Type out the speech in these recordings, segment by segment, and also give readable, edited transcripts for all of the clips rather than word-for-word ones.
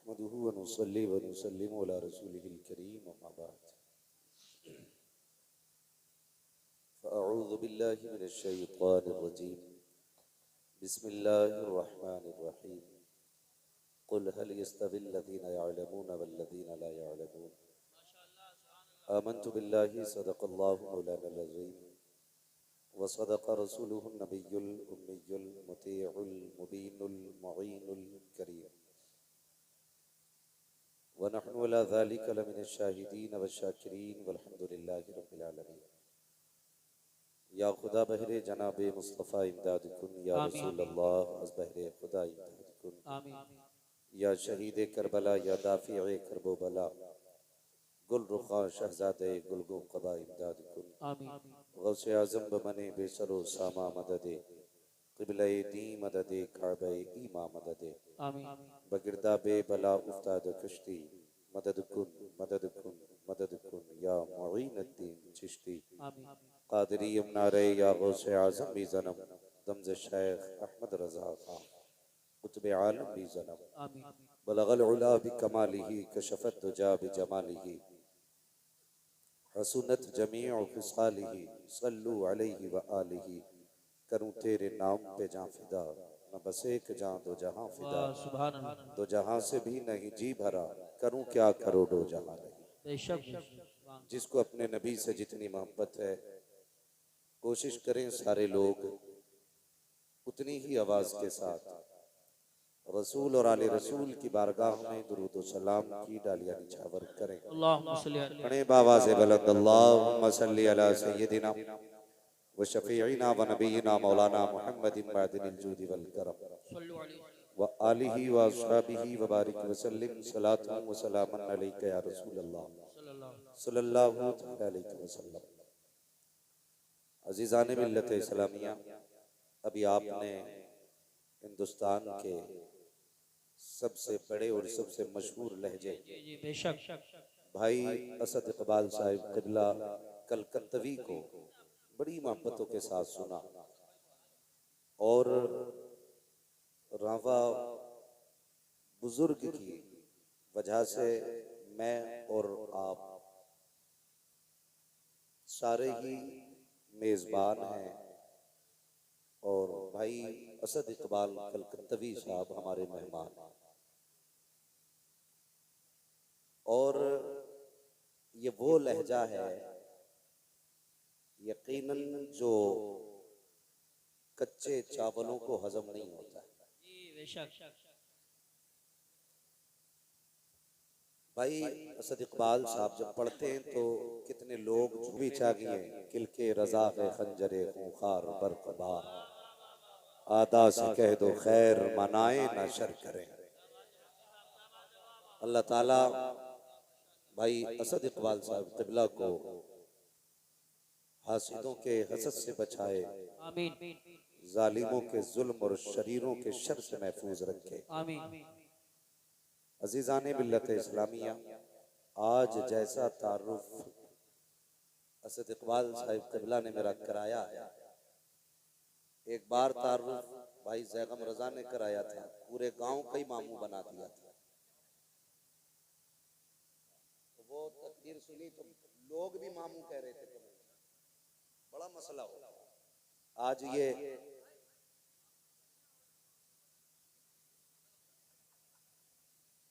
नहमदुहु व नुसल्ली व नुसल्लिमु अला रसूलिहिल करीम अम्मा बाद फ़अऊज़ु बिल्लाहि मिनश शैतानिर रजीम बिस्मिल्लाहिर रहमानिर रहीम क़ुल हल यस्तविल लज़ीना यअलमून वल लज़ीना ला यअलमून आमन्तु बिल्लाहि सदक़ल्लाहु मौलानाल अज़ीम व सदक़ रसूलुहुन नबियुल उम्मियुल मुतीउल मुबीनुल मुईनुल करीम व नहनु अला ज़ालिका लमिनश शाहिदीन व शाकिरीन वल्हम्दुलिल्लाहि रब्बिल आलमीन। या खुदा बहरे जनाबे मुस्तफ़ा इमदाद कुन या रसूल अल्लाह अज़ बहरे खुदा इमदाद कुन या शहीद करबला या दाफ़िए करबो बला गुल रुखा शहज़ादे गुलगो क़बा इमदाद कुन गौसे आज़म बमने बेसरो सामा मददे क़िबले दी मददे काबे ईमा मददे बगिरदा बे बला उफ्ताद कश्ती मदद कुन मदद कुन मदद कुन या मुईनुद्दीन चिश्ती कादरी यमुनारे या गौसे आज़म भी जन्म दमज़ शेख अहमद रज़ा खां कुतुब आलम भी जन्म बलगल उला भी कमालिही कशफत दुजा भी जमालिही हसनत जमीअ ख़िसालिही सल्लु अलैहि व आलिही। करूं तेरे नाम पे जां फिदा न बस एक जां दो जहां फिदा दो जहां से भी नहीं जी भरा करूं क्या करोड़ों जहां नहीं। जिसको अपने नबी से जितनी मोहब्बत है कोशिश करें सारे लोग उतनी ही आवाज के साथ रसूल और आले रसूल की बारगाह में दुरूद व सलाम की डालियां निछावर करें। पढ़े बावाज़े बुलंद अल्लाहुम्मा सल्ली अला सय्यदिना व शफीईना व नबीना मौलाना मुहम्मदिन मादिनिल जूदी वल करम व आलिही व अस्हाबिही व बारिक व सल्लिम सलातन व सलामन अलैका या रसूल अल्लाह सल्लल्लाहु अलैहि वसल्लम। अज़ीज़ान मिल्लत इस्लामिया, अभी आपने हिंदुस्तान के सबसे बड़े और सबसे मशहूर लहजे भाई असद इकबाल साहिब क़िबला कलकत्तवी को बड़ी मोहब्बतों के साथ सुना और रावा बुजुर्ग की वजह से मैं और आप सारे ही मेज़बान हैं और भाई असद इकबाल कलकत्तवी साहब हमारे मेहमान और ये वो लहजा है यकीनन जो कच्चे चावलों को हजम नहीं होता है। भाई असद इकबाल साहब जब पढ़ते हैं तो कितने लोग भी चाहिए किलके रजा के खंजरे खूंखार बरकबार आदा से कह दो खैर मनाए ना शर करें। अल्लाह ताला भाई असद इकबाल साहब क़िबला को हासिदों के हसद से बचाए, जालिमों के जुल्म और शरीरों के शर से महफूज रखे। अजीज़ाने मिल्लत इस्लामिया, आज जैसा तारुफ असद इकबाल साहिब क़िबला ने मेरा कराया है, एक बार तारुफ भाई ज़ैगम रजा ने कराया था, पूरे गांव का ही मामू बना दिया था। तो वो तकरीर सुनी तो लोग भी मामू कह रहे थे, बड़ा मसला हो। आज ये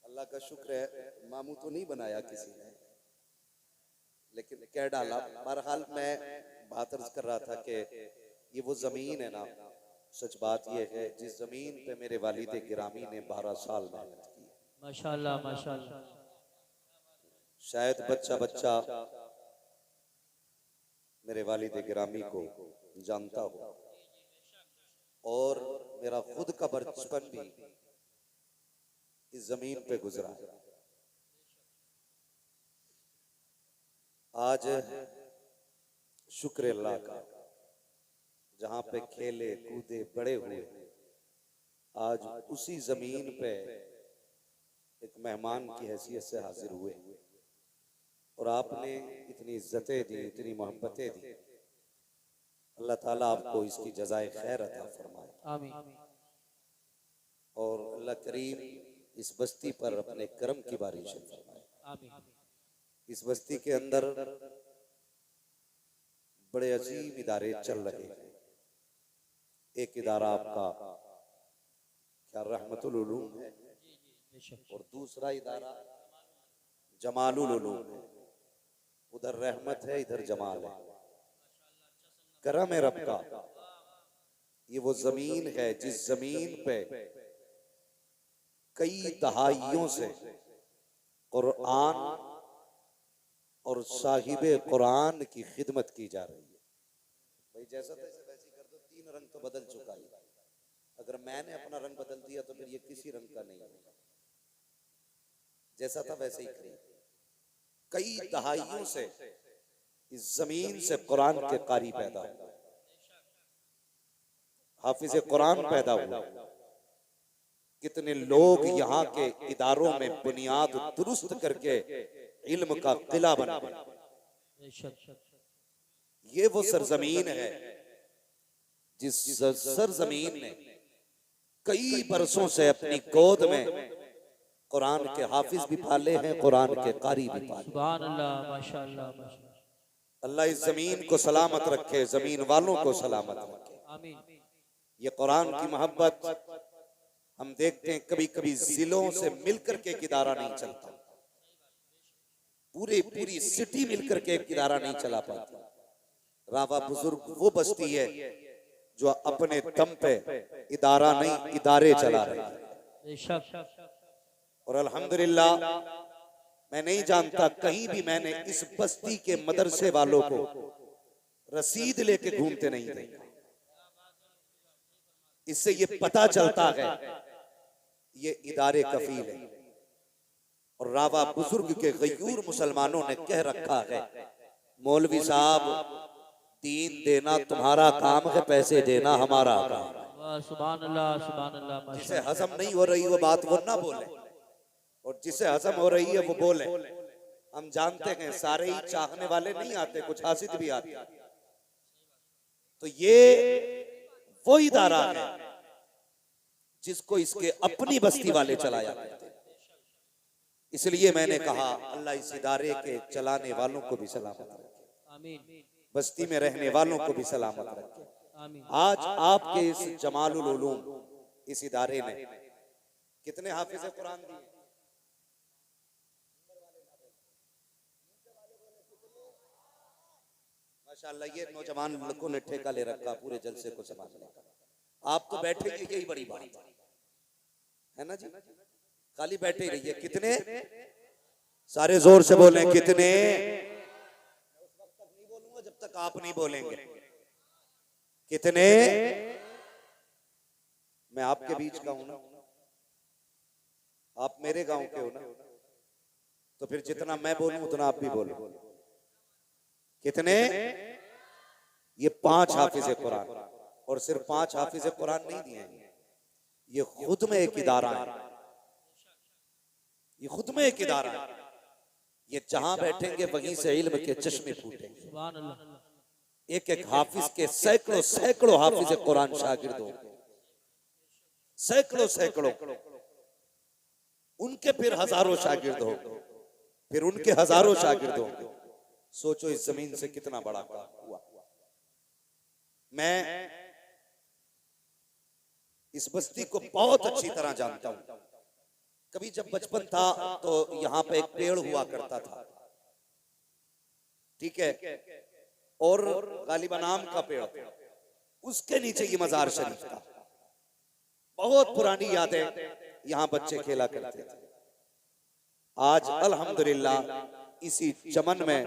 अल्लाह का शुक्र है मामू तो नहीं बनाया किसी ने, लेकिन कह डाला। बहरहाल मैं बात अर्ज कर रहा था कि ये वो जमीन है ना, सच बात ये है जिस जमीन पे मेरे वालिद गिरामी ने 12 साल मेहनत की। माशाल्लाह माशाल्लाह। शायद बच्चा बच्चा मेरे वालिद गिरामी को जानता हो और मेरा खुद का बचपन भी इस जमीन पे गुजरा है। आज शुक्र अल्लाह का, जहां पे खेले कूदे बड़े हुए, आज उसी जमीन पे एक मेहमान की हैसियत से हाजिर हुए और आपने इतनी इज्जतें दी, इतनी मोहब्बतें दी। अल्लाह ताला आपको इसकी जज़ाए खैर अता फरमाए। आमीन। और अल्लाह करीम इस बस्ती पर अपने करम की बारिश फरमाए। आमीन। इस बस्ती के अंदर बड़े अजीब इदारे चल रहे हैं। एक इदारा आपका क्या रहमतुल उलूम है बेशक। और दूसरा इदारा जमालुल उलूम है। उधर रहमत है, इधर जमाल है। करम है रब का। ये वो जमीन है जिस जमीन पे कई दहाइयों से कुरान और साहिबे कुरान की खिदमत की जा रही है। भाई जैसा तैसे वैसी कर दो, 3 रंग तो बदल चुका है। अगर मैंने अपना रंग बदल दिया तो फिर ये किसी रंग का नहीं होगा। जैसा था वैसे ही करिए। कई दहाइयों से इस जमीन से कुरान के कारी पैदा हुए, हाफिज कुरान पैदा हुए। कितने लोग यहाँ के इदारों में बुनियाद दुरुस्त करके इल्म का किला बना गए। बेशक। ये वो सरजमीन है जिस सरजमीन ने कई बरसों से अपनी गोद में कुरान के हाफिज भी पाले हैं, कुरान के कारी भी पाले। सुभान अल्लाह, माशाअल्लाह, माशाअल्लाह। अल्लाह इस जमीन को सलामत रखे, जमीन वालों को सलामत रखे। आमीन। ये कुरान की मोहब्बत हम देखते हैं कभी कभी जिलों से मिलकर के एक इदारा नहीं चलता, पूरी सिटी मिलकर के एक इदारा नहीं चला पाती। रावा बुजुर्ग वो बस्ती है जो अपने दम पे इदारा नहीं इदारे चला रही है। बेशक। और अल्हम्दुलिल्लाह मैं नहीं जानता कहीं भी मैंने इस बस्ती के मदरसे वालों को रसीद लेके घूमते नहीं देखा। इससे ये पता चलता है ये इदारे कफील है। और रावा बुजुर्ग के गयूर मुसलमानों ने कह रखा है, मौलवी साहब दीन देना तुम्हारा काम है, पैसे देना हमारा काम है। सुभान अल्लाह, सुभान अल्लाह, जिसे माशाअल्लाह। हजम नहीं हो रही वो बात वो ना बोले, और जिसे हजम हो रही है वो बोले। हम जानते हैं सारे ही चाहने वाले नहीं आते, कुछ हासिद भी आते हैं। तो ये वो इदारा है जिसको इसके अपनी बस्ती वाले चलाया करते। इसलिए मैंने कहा अल्लाह इस इदारे के चलाने वालों को भी सलामत रखे, आमीन। बस्ती में रहने वालों को भी सलामत रखे। आमीन। आज आपके इस जमालुल उलूम इस इदारे ने कितने हाफिज कुरान दिए? माशाअल्लाह ये नौजवान लड़कों ने ठेका ले रखा पूरे जलसे को संभालने का। आप तो बैठे ही यही बड़ी बात है ना जी, खाली बैठे ही रहिए। कितने? सारे जोर से बोलें कितने? मैं उस वक्त तक नहीं बोलूंगा जब तक आप नहीं बोलेंगे। कितने? मैं आपके बीच का हूं ना, आप मेरे गांव के हो ना, तो फिर जितना मैं बोलूं उतना आप भी बोलो। कितने? ये 5 हाफिज कुरान, और सिर्फ 5 हाफिज कुरान नहीं दिए, ये खुद में एक इदारा है। ये खुद में एक इदारा है। ये जहां बैठेंगे वहीं से इल्म के चश्मे फूटेंगे। सुभान अल्लाह। एक एक हाफिज के सैकड़ों सैकड़ों हाफिज कुरान शागिर्द होंगे, सैकड़ों सैकड़ों। उनके फिर हजारों शागिर्द होंगे, फिर उनके हजारों शागिर्द होंगे। सोचो इस जमीन से कितना बड़ा काम हुआ। मैं इस बस्ती को बहुत अच्छी तरह जानता हूं। कभी जब बचपन था तो यहाँ पे एक पेड़ हुआ करता था, ठीक है, और गालिबा नाम का पेड़, उसके नीचे ये मजार शरीफ था। बहुत पुरानी यादें, यहाँ बच्चे खेला करते थे। आज अल्हम्दुलिल्लाह इसी चमन में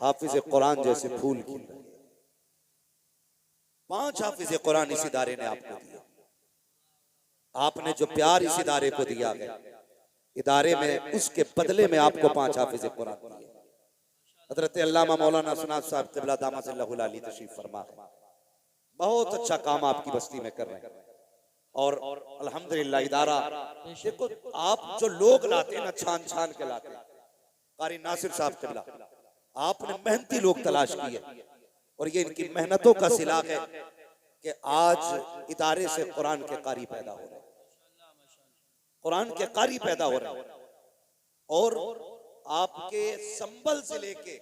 हाफिज कुरान जैसे फूल खिल रहे हैं। 5 हाफिज कुरान इस इदारे ने आपको दिया। आपने जो प्यार इस इदारे को दिया है, इदारे में उसके बदले में आपको 5 हाफिज कुरान दिए। हजरत अल्लामा मौलाना सनात साहब क़िबला दामतल्लाहु अलैहि तशरीफ फरमा है। बहुत अच्छा काम आपकी बस्ती में कर रहे हैं। और अल्हम्दुलिल्लाह इदारा, देखो आप जो लोग लाते हैं ना, छान छान के लाते हैं। कारी नासिर साहब क़िबला, आपने मेहनती लोग तलाश किए, और ये इनकी मेहनतों का सिला है कि आज इदारे से कुरान के कारी पैदा हो रहे हैं। कुरान के कारी पैदा हो रहे हैं और आपके संबल से लेके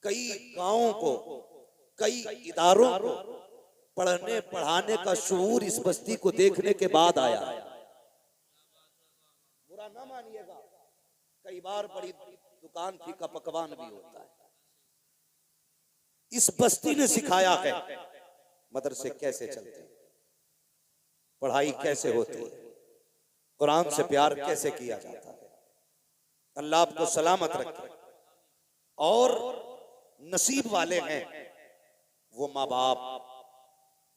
कई गांवों को, कई इदारों को पढ़ने पढ़ाने का शऊर इस बस्ती को देखने के बाद आया। बुरा ना मानिएगा, कई बार बड़ी दुकान फीका पकवान भी होता है। इस बस्ती ने सिखाया है मदरसे कैसे चलते हैं, पढ़ाई कैसे होती है, कुरान से प्यार कैसे किया जाता है। अल्लाह आपको सलामत रखे। और नसीब वाले हैं वो माँ बाप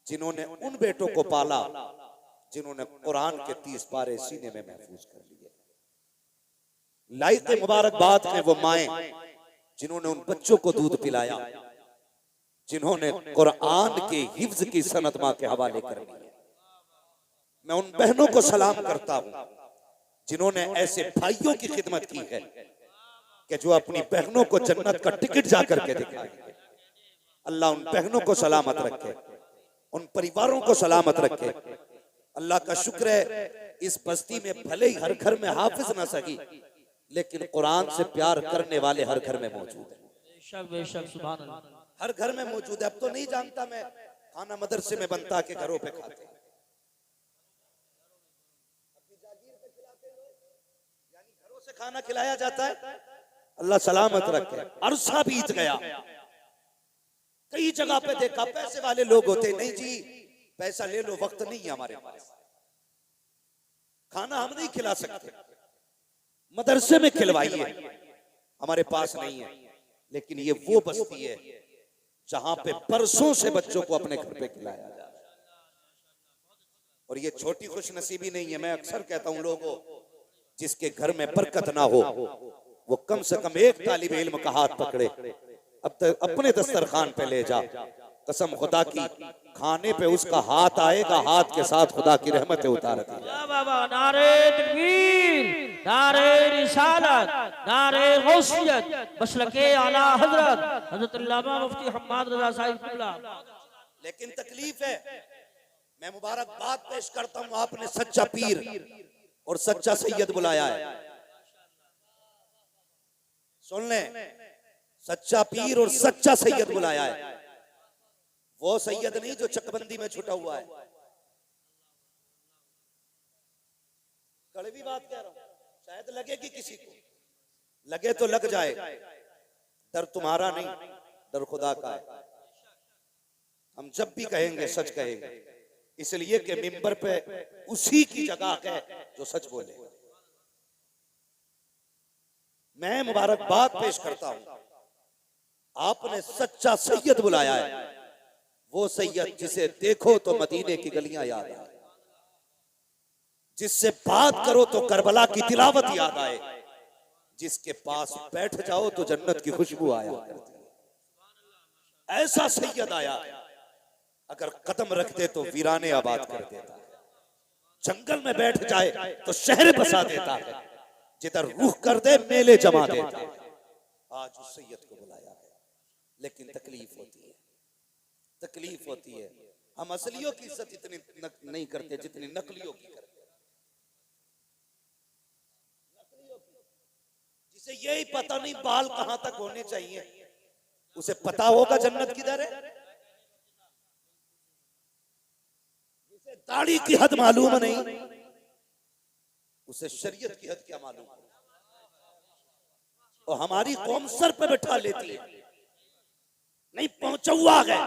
जिन्होंने उन बेटों को पाला जिन्होंने कुरान के 30 पारे सीने में महफूज कर लिए। लाइक मुबारकबाद है वो माएं जिन्होंने उन बच्चों को दूध पिलाया, जिन्होंने कुरान के हिफ्ज की सनत मां के हवाले कर दी। मैं उन बहनों को सलाम करता हूं जिन्होंने ऐसे भाइयों की खिदमत की है कि जो अपनी बहनों को जन्नत का टिकट जाकर के दिखाएंगे। अल्लाह उन बहनों को सलामत रखे, उन परिवारों को सलामत रखे। अल्लाह का शुक्र है इस बस्ती में भले ही हर घर में हाफिज ना सकी, लेकिन कुरान से प्यार करने वाले हर घर में मौजूद है। बेशक बेशक, सुभान अल्लाह, हर घर में मौजूद है। अब तो नहीं जानता मैं, खाना मदरसे में बनता के घरों पे खाते हैं। यानी घरों से खाना खिलाया जाता है। अल्लाह सलामत रखे। अरसा बीत गया, कई जगह पे देखा पैसे वाले लोग होते, नहीं जी पैसा ले लो, वक्त नहीं है हमारे पास, खाना हम नहीं खिला सकते, मदरसे में खिलवाइए, हमारे पास नहीं है। लेकिन ये वो बस्ती है जहां पे बरसों से बच्चों को अपने घर पे खिलाया जा रहा है। और ये छोटी खुशनसीबी नहीं है। मैं अक्सर कहता हूं लोगों, जिसके घर में बरकत ना हो वो कम से कम एक तालिब इल्म का हाथ पकड़े, अब तक अपने दस्तरखान पे ले जा। कसम खुदा की, खाने पे उसका हाथ आएगा, हाथ के साथ खुदा की रहमतें उतार दी। बाबा, नारे तकबीर, नारे रिसालत, नारे गौसियत, मसलके आला हजरत हजरत अल्लामा मुफ्ती हम्माद रजा साहिब किबला। लेकिन तकलीफ है, मैं मुबारकबाद पेश करता हूं, आपने सच्चा पीर और सच्चा सैयद बुलाया है। सुन ले, सच्चा पीर और सच्चा सैयद बुलाया है। वो सैयद नहीं जो चकबंदी में छुटा हुआ है। कड़वी बात कह रहा हूं, शायद लगेगी किसी को, लगे तो लग जाए। डर तुम्हारा नहीं, डर खुदा का है। हम जब भी कहेंगे सच कहेंगे, इसलिए कि मिंबर पे उसी की जगह है जो सच बोले। मैं मुबारकबाद पेश करता हूं, आपने सच्चा सैयद बुलाया है। वो सैयद जिसे देखो तो मदीने की गलियां याद आए, जिससे बात करो तो करबला की तिलावत याद आए, जिसके पास बैठ जाओ तो जन्नत की खुशबू आया करती है। ऐसा सैयद आया, अगर कदम रखते तो वीराने आबाद कर देता है, जंगल में बैठ जाए तो शहर बसा देता है, जिधर रूह कर दे मेले जमा देता है। आज उस सैयद को बुलाया है, लेकिन तकलीफ होती है, तकलीफ होती है। हम असलियों की इज्जत इतनी नहीं करते जितनी नकलियों की करते। जिसे यही पता नहीं बाल कहां तक होने चाहिए, उसे पता होगा जन्नत किधर है। जिसे दाढ़ी की हद मालूम नहीं, उसे शरीयत की हद क्या मालूम। और हमारी कौम सर पे बैठा लेती है, नहीं पहुंचा हुआ है।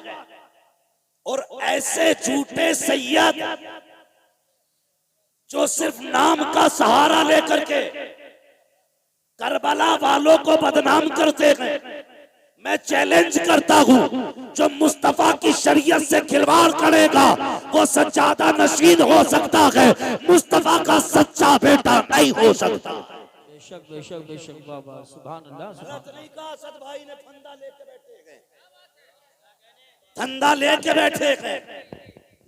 और ऐसे झूठे सैयद जो सिर्फ नाम का सहारा लेकर के करबला वालों को बदनाम करते हैं, मैं चैलेंज करता हूं, जो मुस्तफा की शरीयत से खिलवाड़ करेगा वो सज्जादा नशीन हो सकता है, मुस्तफा का सच्चा बेटा नहीं हो सकता। बेशक बेशक बेशक बाबा, सुभान अल्लाह, सुभान नहीं कहा सद भाई ने फंदा लेके बैठे गए, धंधा लेके बैठे हैं।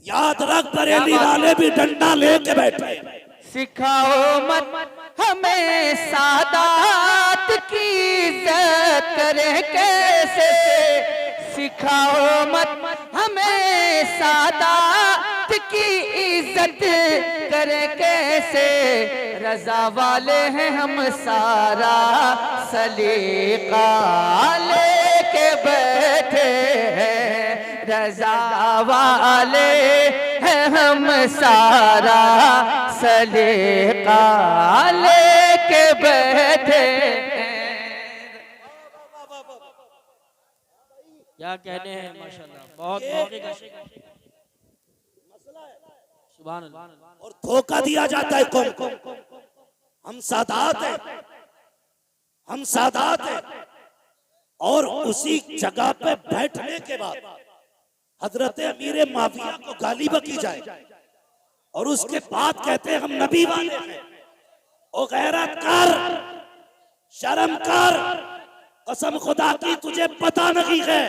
याद रख बरेली वाले भी डंडा लेके बैठे। सिखाओ मत हमें सादात की इज्जत करें कैसे, सिखाओ मत हमें सादात की इज्जत करे कैसे, रजा वाले हैं हम सारा सलीका लेके बैठे हैं, रजा वाले हैं हम सारा सलीका लेके बैठे हैं। क्या कहने हैं माशाल्लाह, बहुत मौके का सुभान अल्लाह। और धोखा दिया जाता है कौम को। हम सादात हैं, हम सादात हैं, और उसी जगह पे बैठने के बाद हजरत अमीर माविया को गाली बकी जाए और उसके बाद कहते हैं हम नबी वाले हैं। ओ गैरत कर, शर्म कर, कसम खुदा की तुझे पता नहीं है,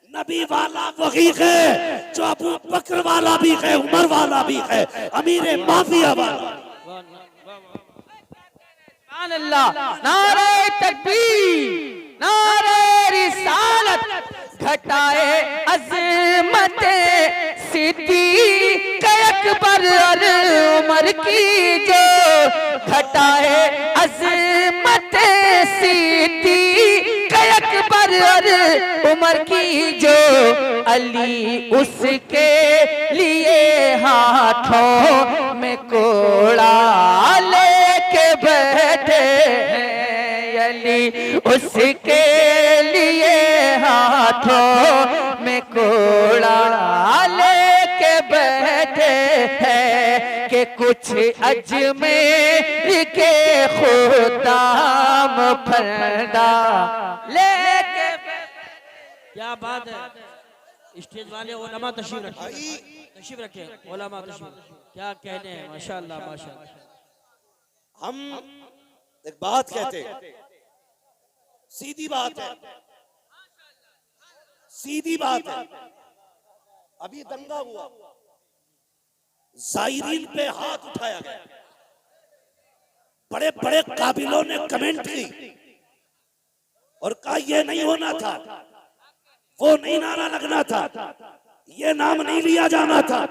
नबी वाला वही है जो अबू बकर वाला भी है, उमर वाला भी है, अमीर माविया वाला। सुभान अल्लाह। नारे तकबीर, नारे रिसालत, घटाए अज़मत सिद्दीक़ अकबर और उमर की जो, घटाए अज़मत सिद्दीक़ अकबर और उमर की जो, अली उसके लिए हाथों में कोड़ा लेके बैठे हैं, अली उसके लिए हाथों में कोड़ा लेके बैठे हैं, कि कुछ अजमेर के खुदाम फरदा लेके। क्या बात है, स्टेज वाले उलमा तशरीफ रखे, तशरीफ रखे उलमा तशरीफ, क्या कहने हैं माशाल्लाह माशाल्लाह। हम एक बात कहते हैं, सीधी बात है, सीधी बात है। अभी दंगा हुआ, जायरीन पे हाथ उठाया गया, बड़े बड़े काबिलों ने कमेंट की और कहा यह नहीं होना था, वो नहीं नारा लगना था, ये नाम नहीं लिया जाना था।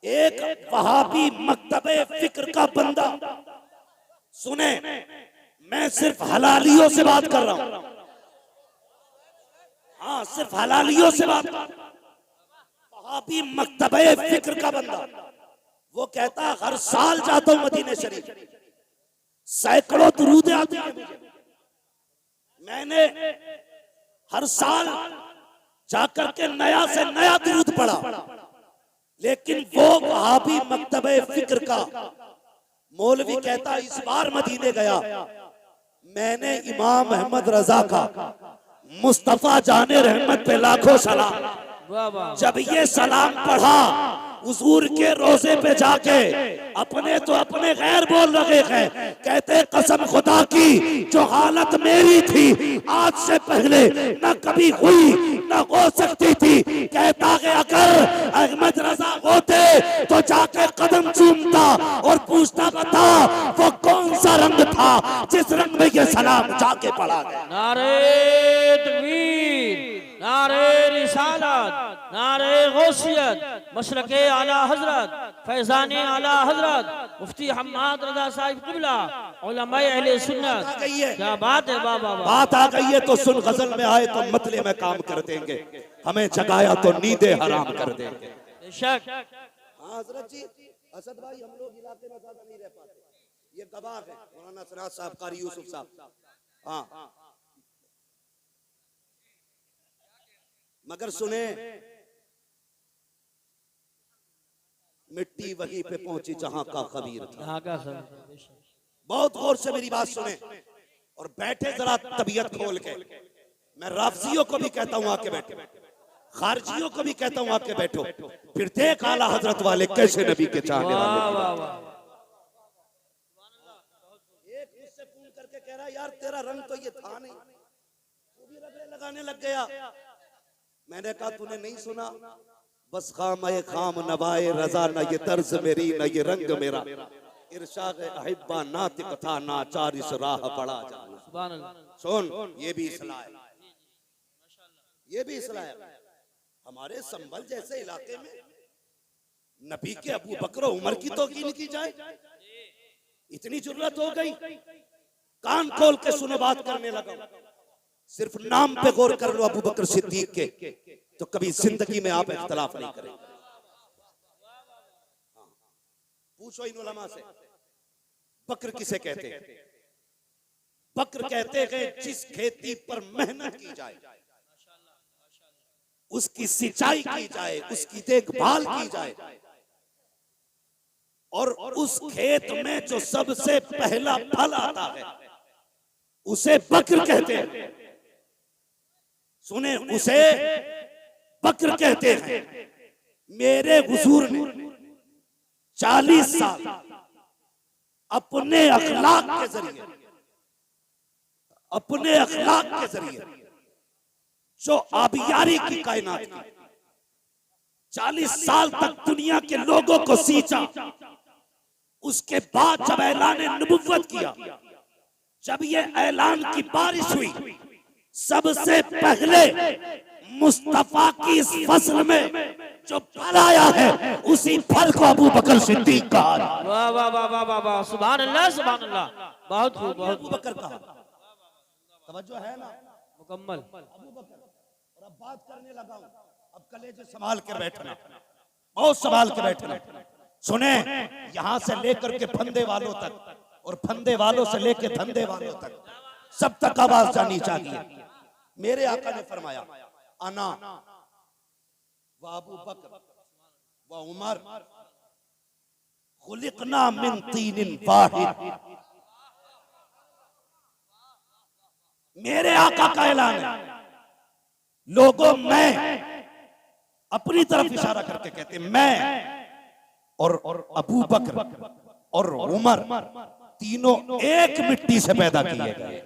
एक वहाबी मकतबे फिक्र का बंदा, सुने मैं सिर्फ हलालियों से बात कर रहा हूं, हाँ सिर्फ हलालियों से बात कर रहा हूं। वहाबी मकतबे फिक्र का बंदा, वो कहता हर साल जाता हूं मदीने शरीफ, सैकड़ों दुरूद आती हैं मुझे, मैंने हर साल जाकर के नया से नया दुरूद पढ़ा, लेकिन वो वहाबी मकतबे फिक्र का मौलवी कहता इस बार मदीने गया, मैंने इमाम अहमद रजा का मुस्तफा जाने रहमत पे लाखों सलाम, जब ये सलाम पढ़ा हुजूर के रोजे पे जाके अपने तो अपने गैर बोल रहे हैं, कहते कसम खुदा की जो हालत मेरी थी आज से पहले न कभी हुई न हो सकती थी, कहता है अगर अहमद रजा होते तो जाके कदम चूमता और पूछता बता वो कौन सा रंग था जिस रंग में ये सलाम जाके पढ़ा गया। नारे तकबीर, नारे रिसालत, नारे गौसियत, मशरके आला हजरत, फैजाने आला हजरत, मुफ्ती हम्माद रजा साहिब किबला, उलमाए अहले सुन्नत। क्या बात है बाबा, बात आ गई है तो सुन, गजल में आए तो मतले में काम कर देंगे, हमें जगाया तो नींदे हराम कर देंगे। बेशक हाँ हजरत जी, असद भाई हम लोग इलाके में ज्यादा नहीं रह पाते, ये गवाह है मौलाना सिराज साहब, कारी यूसुफ साहब, हाँ मगर सुने मिट्टी वहीं पे पहुंची जहां का खबीर था। यहाँ का सब बहुत गौर से मेरी बात सुने और बैठे जरा तबीयत खोल के। मैं राफजियों को भी कहता हूं आके बैठो, खारजियों को भी कहता हूं आके बैठो, फिर देख आला हजरत वाले कैसे नबी के चाहने वाले। एक मुझसे फोन करके कह रहा यार तेरा रंग तो ये था नहीं, तू भी रगड़े लगाने लग गया। मैंने कहा तूने नहीं सुना, बस खाम खाम नवाए रजा, न ये तर्ज मेरी न ये रंग मेरा, इरशाद अहिब्बा नातिक था नाचार इस राह पड़ा जाना। सुन ये भी इस्लाह है। ये भी इसलाया। हमारे संभल जैसे इलाके में नबी के अबू बकर उमर की तौकीन की जाए, इतनी जुर्रत हो गई। कान खोल के सुनो, बात करने लगा। सिर्फ नाम पे गौर कर लो अबू बकर सिद्दीक के, तो कभी जिंदगी में आप इख्तलाफ नहीं करेंगे। पूछो इन उलमा से, बकर किसे कहते हैं? बकर कहते हैं जिस खेती पर मेहनत की जाए, उसकी सिंचाई की जाए, उसकी देखभाल की जाए, और उस खेत में जो सबसे पहला फल आता है उसे बकर कहते हैं। सुने, उसे बकर कहते हैं। मेरे हुजूर ने 40 साल अपने अखलाक के जरिए, अपने अखलाक के जरिए जो आबियारी की कायनात की, 40 साल तक दुनिया के लोगों को सींचा। उसके बाद जब ऐलान नबुव्वत किया, जब ये ऐलान की बारिश हुई, सबसे पहले मुस्तफा की इस फसल में जो फल आया है, उसी फल को अबू बकर सिद्दीक कहा। वाह वाह वाह वाह वाह वाह, सुभान अल्लाह सुभान अल्लाह, बहुत खूब बहुत अबू बकर कहा। तवज्जो है ना? मुकम्मल। अबू बकर। और अब बात करने लगा हूं, अब कलेजे संभाल के बैठना, बहुत संभाल के बैठना। सुने, यहां से लेकर के फंदे वालों तक, और फंदे वालों से लेकर धंधे वालों तक, सब तक आवाज जानी चाहिए। मेरे आका ने फरमाया, अना व अबू बकर व उमर खुलिकना मिन तीनिन वाहिद। मेरे आका का ऐलान है। लोगों, मैं अपनी तरफ इशारा करके कहते, मैं और अबू बकर और उमर तीनों एक मिट्टी से पैदा किए गए।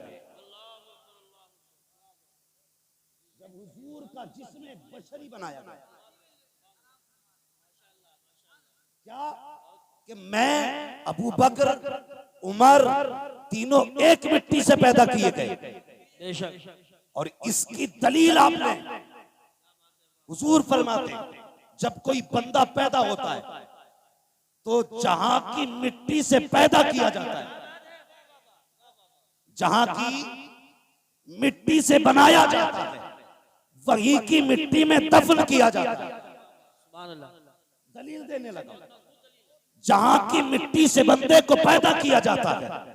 जब हुजूर का जिस्म बशरी बनाया गया, क्या कि मैं, अबू बकर, उमर तीनों एक मिट्टी से पैदा किए गए। और इसकी दलील आपने, हुजूर फरमाते हैं, जब कोई बंदा पैदा होता है तो जहां की मिट्टी से पैदा किया जाता है, जहां की मिट्टी से बनाया जाता है, वही की मिट्टी में दफन किया जाता है। दलील देने लगा। जहां की मिट्टी से बंदे को पैदा किया जाता है,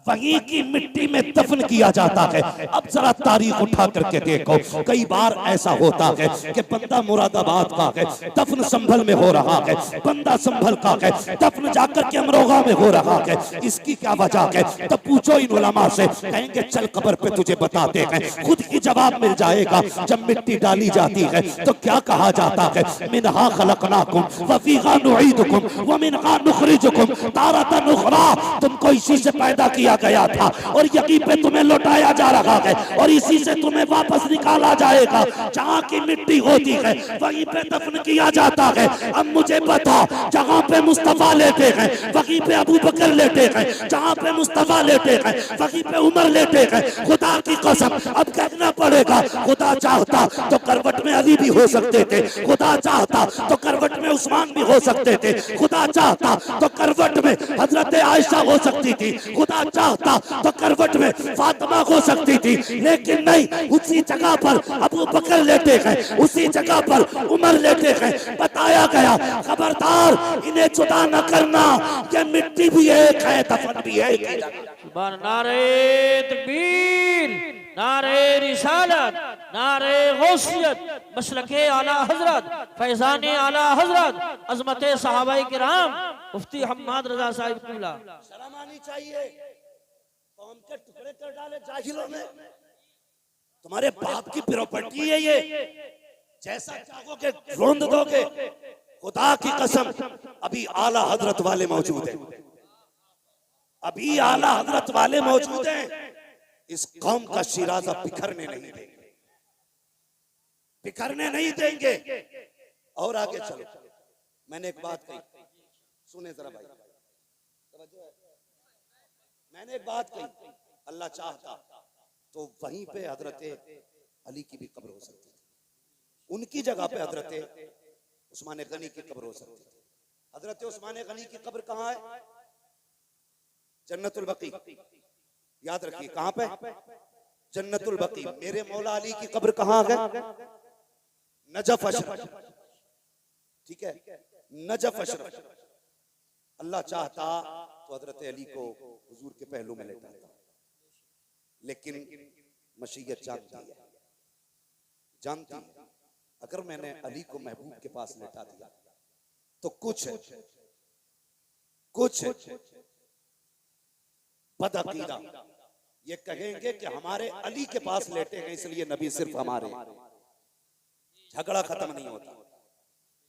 वहीं की मिट्टी में दफन किया जाता है। अब जरा तारीख उठा करके देखो, कई बार ऐसा होता है कि बंदा मुरादाबाद का है, दफन संभल में हो रहा है, बंदा संभल का है, दफन जाकर के अमरोहा में हो रहा है। इसकी क्या वजह है? तब पूछो इन उलमा से, कहेंगे चल कब्र पे तुझे बताते हैं, खुद ही जवाब मिल जाएगा। जब मिट्टी डाली जाती है तो क्या कहा जाता है? मिनहा खलकनाकुम व फीहा नुईदुकुम व मिनहा नुखरिजुकुम तारतन उखरा। तुमको इसी से पैदा किया गया था और यहीं पे तुम्हें लौटाया जा रहा है, और इसी से तुम्हें वापस निकाला जाएगा। जहां की मिट्टी होती है वहीं पे दफन किया जाता है। अब मुझे बता, जहां पे मुस्तफा लेटे हैं वहीं पे अबू बकर लेटे हैं, जहां पे मुस्तफा लेटे हैं वहीं पे उमर लेटे हैं। खुदा की कसम, अब कहना पड़ेगा, खुदा चाहता तो करवट में अली भी हो सकते थे, खुदा चाहता तो करवट में उस्मान भी हो सकते थे, खुदा चाहता तो करवट में हजरत आयशा हो सकती थी, खुदा चाहता तो करवट में फातिमा हो सकती थी। लेकिन नहीं, उसी जगह पर अबू बकर लेटे हैं, उसी जगह पर उमर लेटे हैं। बताया गया, खबरदार इन्हें जुदा न करना, ये मिट्टी भी एक है, दफन भी एक है। नारे तकबीर, नारे रिसालत, नारे गौसियत, मसलके आला हजरत, फैजाने आला हजरत, अजमते सहाबाए किराम, मुफ्ती हम्माद रजा साहिब क़िबला। शर्म आनी चाहिए। कौम के टुकड़े कर डाले जाहिलों ने। तुम्हारे बाप की प्रॉपर्टी है ये, जैसा चाहोगे रोंद दोगे। खुदा की कसम, अभी आला हजरत वाले मौजूद हैं, अभी आला हजरत वाले मौजूद हैं। इस कौम का शिराजा बिखरने नहीं देंगे, बिखरने नहीं देंगे। और आगे चलो, मैंने एक बात कही, सुने जरा भाई, मैंने एक बात कही, अल्लाह चाहता तो वहीं पे हजरत अली की भी कब्र हो सकती थी। उनकी जगह पे हजरत उस्मान गनी की कब्र हो सकती थी। हजरत उस्मान गनी की कब्र कहाँ है? जन्नतुल बकी। याद रखिए कहाँ पे? जन्नतुल बकी। मेरे मौला अली की कब्र कहाँ है? नजफ अशरफ। ठीक है, नजफ अशरफ। अल्लाह चाहता तो हजरत अली को हुजूर के पहलू में लेटाता, लेकिन मशीयत जानती है अगर मैंने अली को महबूब के पास लेटा दिया तो कुछ बदअकीदा ये कहेंगे कि हमारे अली के पास लेटे हैं इसलिए नबी सिर्फ हमारे। झगड़ा खत्म नहीं होता।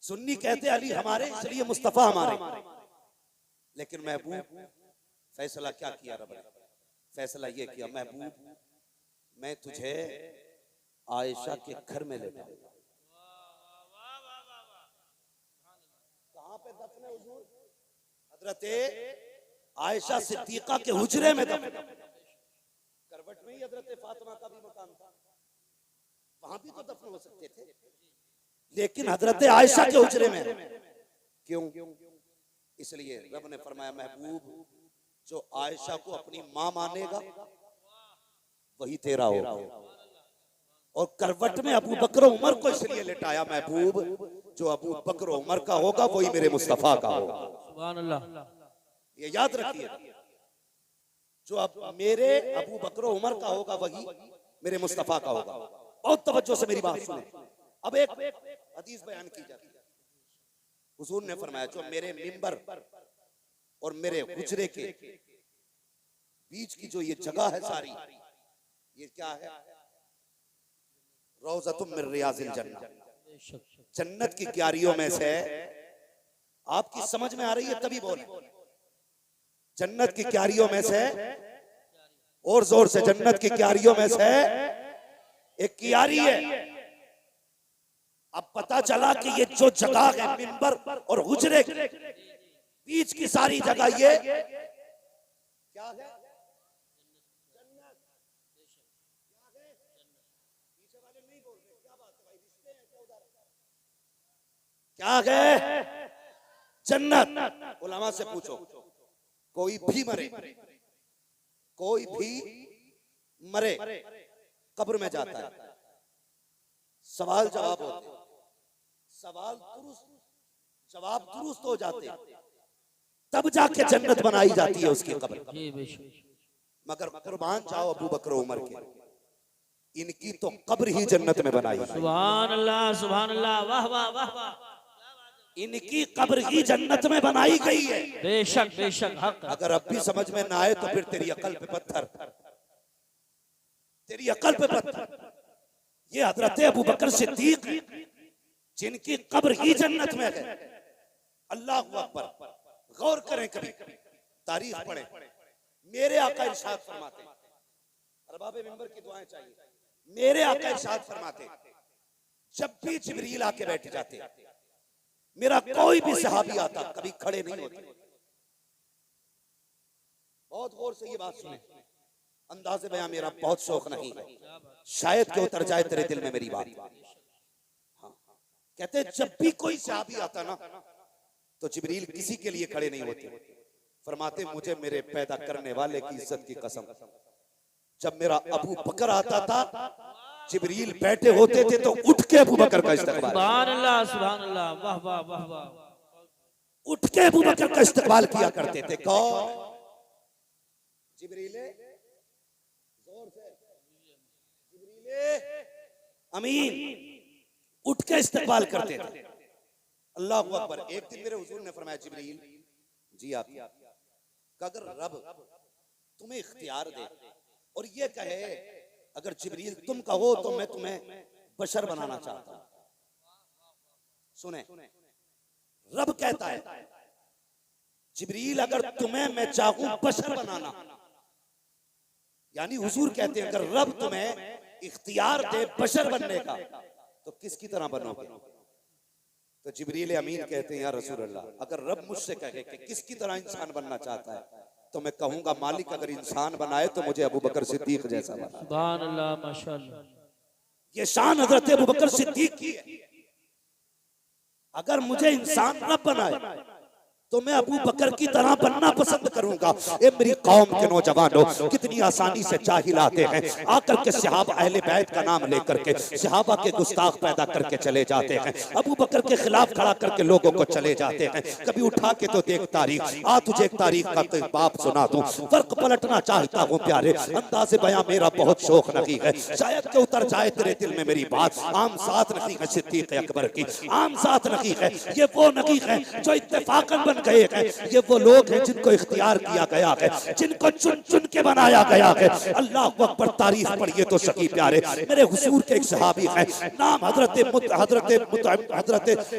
सुन्नी कहते अली हमारे इसलिए मुस्तफा हमारे। लेकिन महबूब फैसला क्या किया रब ने? फैसला ये किया, महबूब मैं तुझे आयशा के घर में ले जाऊंगा। कहां पे दफन है हुजूर? हजरत आयशा सिद्दीका के हुजरे में दफन। करवट में ही हजरत फातिमा का भी मकान था, वहां भी तो दफन हो सकते थे, लेकिन हजरत आयशा के हुजरे में। क्यों? इसलिए रब ने फरमाया महबूब जो आयशा को अपनी मां मानेगा वही तेरा होगा। और करवट में अबू बकर उमर को इसलिए लेटाया महबूब जो अबू बकर उमर का होगा वही मेरे मुस्तफा का होगा। सुभान अल्लाह। ये याद रखिए, जो अब मेरे अबू बकर उमर का होगा वही मेरे मुस्तफा का होगा। बहुत तवज्जो से मेरी बात सुने। अब एक हदीस बयान की जाती है। हुजूर ने फरमाया जो मेरे मिंबर और मेरे हुजरे के बीच की जो ये जगह है सारी, ये क्या है? रौज़तुम मिन रियाज़िल जन्नह, जन्नत की क्यारियों में से। आपकी समझ में आ रही है तभी बोल। जन्नत की क्यारियों में से, और जोर से, जन्नत की क्यारियों में से एक क्यारी है। अब पता चला कि ये जो जगह है मिंबर और हुजरे के बीच की सारी जगह ये क्या है? जन्नत। पीछे वाले नहीं बोल रहे, क्या बात है भाई? रिश्ते हैं क्या उधर? क्या है? जन्नत। उलमा से पूछो, कोई भी मरे, कोई भी मरे कब्र में जाता है, सवाल जवाब होते, सवाल दुरुस्त, जवाब दुरुस्त हो जाते, तब जाके जन्नत बनाई जाती है उसकी कब्र। मगर कुर्बान जाओ अबू बकर उमर के, इनकी तो कब्र ही जन्नत में बनाई। सुभान अल्लाह, सुभान अल्लाह, वाह वाह वाह वाह। इनकी कब्र ही जन्नत में बनाई गई है। बेशक बेशक हक। अगर अब भी समझ में ना आए तो फिर तेरी अकल पे पत्थर, तेरी अकल पे पत्थर। ये हजरत अबू बकर सिद्दीक जिनकी कब्र ही जन्नत में है। अल्लाह अकबर। गौर करें, कभी तारीख पढ़ें। मेरे आका इरशाद फरमाते, अरबाब मिंबर की दुआएं चाहिए। मेरे आका इरशाद फरमाते जब भी जिब्रील आके बैठ जाते, मेरा कोई भी सहाबी आता कभी खड़े नहीं होते। बहुत गौर से ये बात सुने। अंदाज़े बयां मेरा बहुत शौक नहीं है, शायद के उतर जाए तेरे दिल में मेरी बात। हाँ, कहते जब भी कोई सहाबी आता ना तो जिब्रील किसी के लिए खड़े नहीं होते। फरमाते मुझे मेरे पैदा करने वाले की इज्जत की कसम, जब मेरा अबू बकर आता था जिब्रील बैठे होते थे तो उठ के अबू बकर का इस्तकबाल। सुभान अल्लाह, सुभान अल्लाह, वाह वाह वाह वाह। उठ के अबू बकर का इस्तकबाल किया करते थे। कौन? जिब्रील जोर से, जिब्रील अमीन उठ के इस्तकबाल करते थे। अल्लाह अकबर। एक दिन मेरे हुजूर ने फरमाया जिब्रील जी आप, अगर रब तुम्हें इख्तियार दे और ये कहे अगर जिब्रील तुम कहो तो मैं तुम्हें बशर बनाना चाहता हूं। सुने, रब कहता है जिब्रील अगर तुम्हें मैं चाहूं बशर बनाना, यानी हुजूर कहते हैं अगर रब तुम्हें इख्तियार दे बशर बनने का तो किसकी तरह बनोगे? तो जिब्रील अमीन कहते हैं या रसूल अल्लाह, अगर रब मुझसे कहे कि किसकी तरह इंसान बनना चाहता है तो मैं कहूंगा मालिक अगर इंसान बनाए तो मुझे अबू बकर सिद्दीक जैसा बना। सुभान अल्लाह, माशाअल्लाह। ये शान हजरत अबू बकर सिद्दीक की है। अगर मुझे इंसान न बनाए तो मैं अबू बकर की तरह बनना पसंद करूंगा। ए मेरी कौम के नौजवानों, कितनी आसानी से जाहिल आते हैं, आकर के सहाबा अहले बैत का नाम लेकर के सहाबा के गुस्ताख पैदा करके चले जाते हैं, अबू बकर के खिलाफ खड़ा करके लोगों को चले जाते हैं। कभी उठा के तो देख तारीख, आ तुझे एक तारीख का बाप सुना दूं, फर्क पलटना चाहता हूँ प्यारे, अंदाज़े बयां मेरा बहुत शौक नहीं है, शायद के उतर जाए तेरे दिल में मेरी बात। आम साथ नहीं है सिद्दीक अकबर की, आम साथ नहीं है, ये वो नहीं है जो इत्तेफाकन बन गए हैं, ये वो लोग हैं जिनको इख्तियार किया गया है, जिनको चुन चुन के बनाया गया है। अल्लाह अकबर, तारीफ पढ़िए तो सकी प्यारे। मेरे हुजूर के एक सहाबी हैं, नाम हजरत